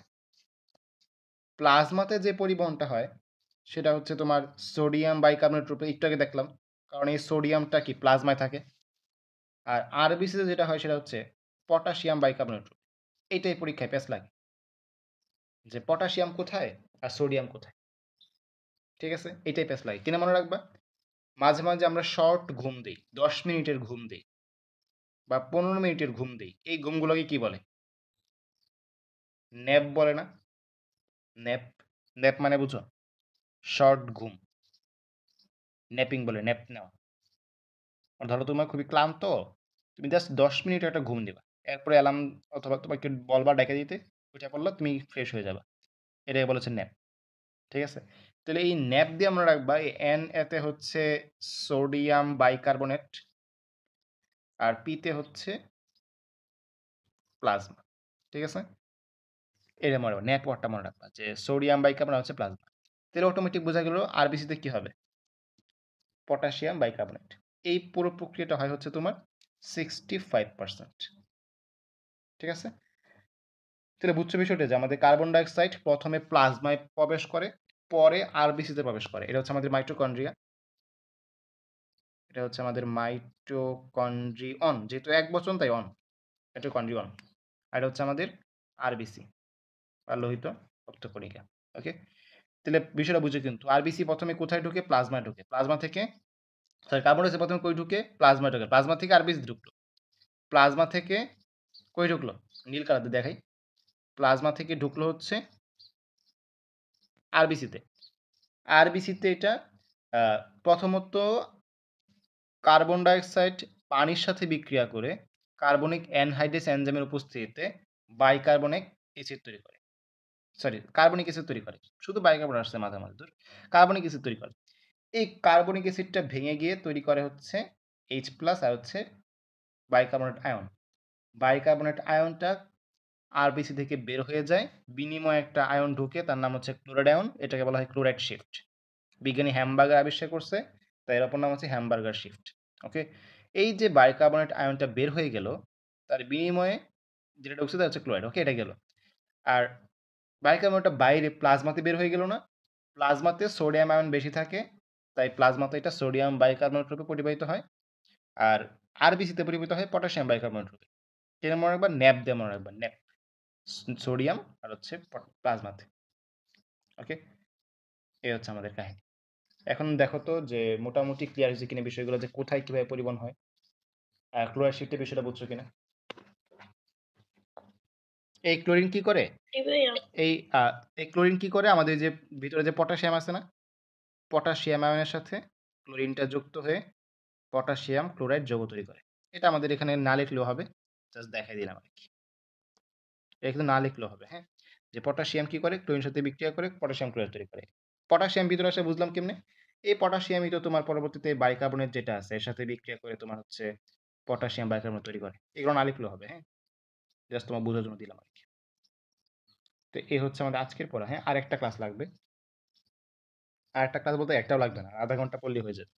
প্লাজমাতে যে পরিবহনটা হয় সেটা হচ্ছে তোমার সোডিয়াম বাইকার্বনেট রূপে, একটু আগে দেখলাম, কারণ এই সোডিয়ামটা কি প্লাজমায় থাকে। আর আরবিসিতে যেটা হয় সেটা হচ্ছে পটাশিয়াম বাইকার্বনেট রূপে। এইটাই পরীক্ষায় পেশ লাগে যে পটাশিয়াম কোথায় আর সোডিয়াম কোথায়, ঠিক আছে? এইটাই পেশ লাগে, কিনা মনে রাখবা। মাঝে মাঝে আমরা শর্ট ঘুম দিই, 10 মিনিটের ঘুম দিই বা 15 মিনিটের ঘুম দিই, এই ঘুমগুলোকে কি বলে? ন্যাপ বলে না? ন্যাপ। ন্যাপ মানে বুঝো? শর্ট ঘুম, ন্যাপিং বলে, ন্যাপ নেওয়া। ধরো তোমার খুবই ক্লান্ত, তুমি জাস্ট 10 মিনিট একটা ঘুম দিবা, এরপরে অ্যালার্ম অথবা তোমাকে বলবা ডেকে দিতে, উঠে পড়লো, তুমি ফ্রেশ হয়ে যাবা। এটাই বলেছে ন্যাপ, ঠিক আছে? তাহলে এই ন্যাপ দিয়ে আমরা রাখবা, এই এন এতে হচ্ছে সোডিয়াম বাইকার্বনেট, আর পিতে হচ্ছে প্লাজমা, ঠিক আছে? এটা মনে রাখবা, ন্যাপ ওয়ার্ডটা মনে রাখবা যে সোডিয়াম বাইকার্বনেট হচ্ছে প্লাজমা। তাহলে অটোমেটিক বোঝা গেল আরবিসিতে কি হবে? Potassium bicarbonate. এই পুরো প্রক্রিয়াটা হয় হচ্ছে তোমার 65%, ঠিক আছে? তাহলে বুঝছো বিষয়টা যে আমাদের কার্বন ডাইঅক্সাইড প্রথমে প্লাজমায় প্রবেশ করে, পরে আরবিসিতে প্রবেশ করে। এটা হচ্ছে আমাদের মাইটোকন্ড্রিয়া, এটা হচ্ছে আমাদের মাইটোকন্ড্রিয়ন, যেহেতু এক বচন তাই অন, মাইটোকন্ড্রিয়ন। আর এটা হচ্ছে আমাদের আরবিসি বা লোহিত রক্তকণিকা, ওকে? তাহলে বিষয়টা বুঝে, কিন্তু আরবিসি প্রথমে কোথায় ঢুকে? প্লাজমায় ঢুকে। প্লাজমা থেকে, সরি, কার্বন ডাইঅক্সাইড প্রথমে কই ঢুকে? প্লাজমায় ঢুকে। প্লাজমা থেকে আরবিসি ঢুকলো। প্লাজমা থেকে কই ঢুকলো? নীল কালার দিয়ে দেখাই। প্লাজমা থেকে ঢুকলো হচ্ছে আরবিসিতে। আরবিসিতে এটা প্রথমত কার্বন ডাইঅক্সাইড পানির সাথে বিক্রিয়া করে কার্বনিক অ্যানহাইড্রেস এনজাইমের উপস্থিতিতে বাইকার্বনিক অ্যাসিড তৈরি করে। সরি, কার্বনিক অ্যাসিড তৈরি করে। শুধু বাইকার্বন আসছে মাঝামাঝি, দূর। কার্বনিক অ্যাসিড তৈরি করে। এই কার্বনিক অ্যাসিডটা ভেঙে গিয়ে তৈরি করে হচ্ছে H+ আর হচ্ছে বাইকার্বনেট আয়ন। বাইকার্বনেট আয়নটা আরবিসি থেকে বের হয়ে যায়, বিনিময়ে একটা আয়ন ঢুকে, তার নাম হচ্ছে ক্লোরাইড আয়ন। এটাকে বলা হয় ক্লোরাইড শিফট। বিজ্ঞানী হ্যামবার্গার আবিষ্কার করছে, তাই এর অপর নাম হচ্ছে হ্যামবার্গার শিফট, ওকে? এই যে বাইকার্বনেট আয়নটা বের হয়ে গেল, তার বিনিময়ে যেটা ঢুকছে তা হচ্ছে ক্লোরাইড, ওকে? এটা গেল। আর বাইকার্বনেটটা বাইরে প্লাজমাতে বের হয়ে গেল না? প্লাজমাতে সোডিয়াম আয়ন বেশি থাকে, তাই প্লাজমাতে এটা সোডিয়াম বাইকার্বনেট রূপে পরিবাহিত হয়। আর আরবিসিতে পরিবাহিত হয় পটাশিয়াম বাইকার্বনেট রূপে। এটা মনে রাখবা, ন্যাপ দিয়ে মনে রাখবা, ন্যাপ। সোডিয়াম আর হচ্ছে প্লাজমাতে, ওকে? এই হচ্ছে আমাদের কাহিনী। এখন দেখো তো যে মোটামুটি ক্লিয়ার হয়েছে কিনা বিষয়গুলো, যে কোথায় কিভাবে পরিবহন হয়। ক্লোরাইড শিফটের বিষয়টা বুঝছো কিনা? এই ক্লোরিন কি করে? জি ভাইয়া। এই এই ক্লোরিন কি করে? আমাদের যে ভিতরে যে পটাশিয়াম আছে না, পটাশিয়াম আয়নের সাথে ক্লোরিনটা যুক্ত হয়ে পটাশিয়াম ক্লোরাইড যৌগ তৈরি করে। এটা আমাদের এখানে না লিখলেও হবে, জাস্ট দেখাই দিলাম আর কি। এটা কিন্তু না লিখলেও হবে, হ্যাঁ? যে পটাশিয়াম কি করে? ক্লোরিনের সাথে বিক্রিয়া করে পটাশিয়াম ক্লোরাইড তৈরি করে। পটাশিয়াম ভিতরে আসে বুঝলাম কেমনে? এই পটাশিয়ামই তো তোমার পরবর্তীতে বাইকার্বনেট যেটা আছে এর সাথে বিক্রিয়া করে তোমার হচ্ছে পটাশিয়াম বাইকার্বনেট তৈরি করে। এগুলো না লিখলেও হবে, হ্যাঁ? জাস্ট তোমার বোঝার জন্য দিলাম আরকি। তো এই হচ্ছে আমাদের আজকের পড়া, হ্যাঁ? আরেকটা ক্লাস লাগবে। আরেকটা ক্লাস বলতে একটাও লাগবে না। ০.৫ ঘন্টা পড়লেই হয়ে যাবে।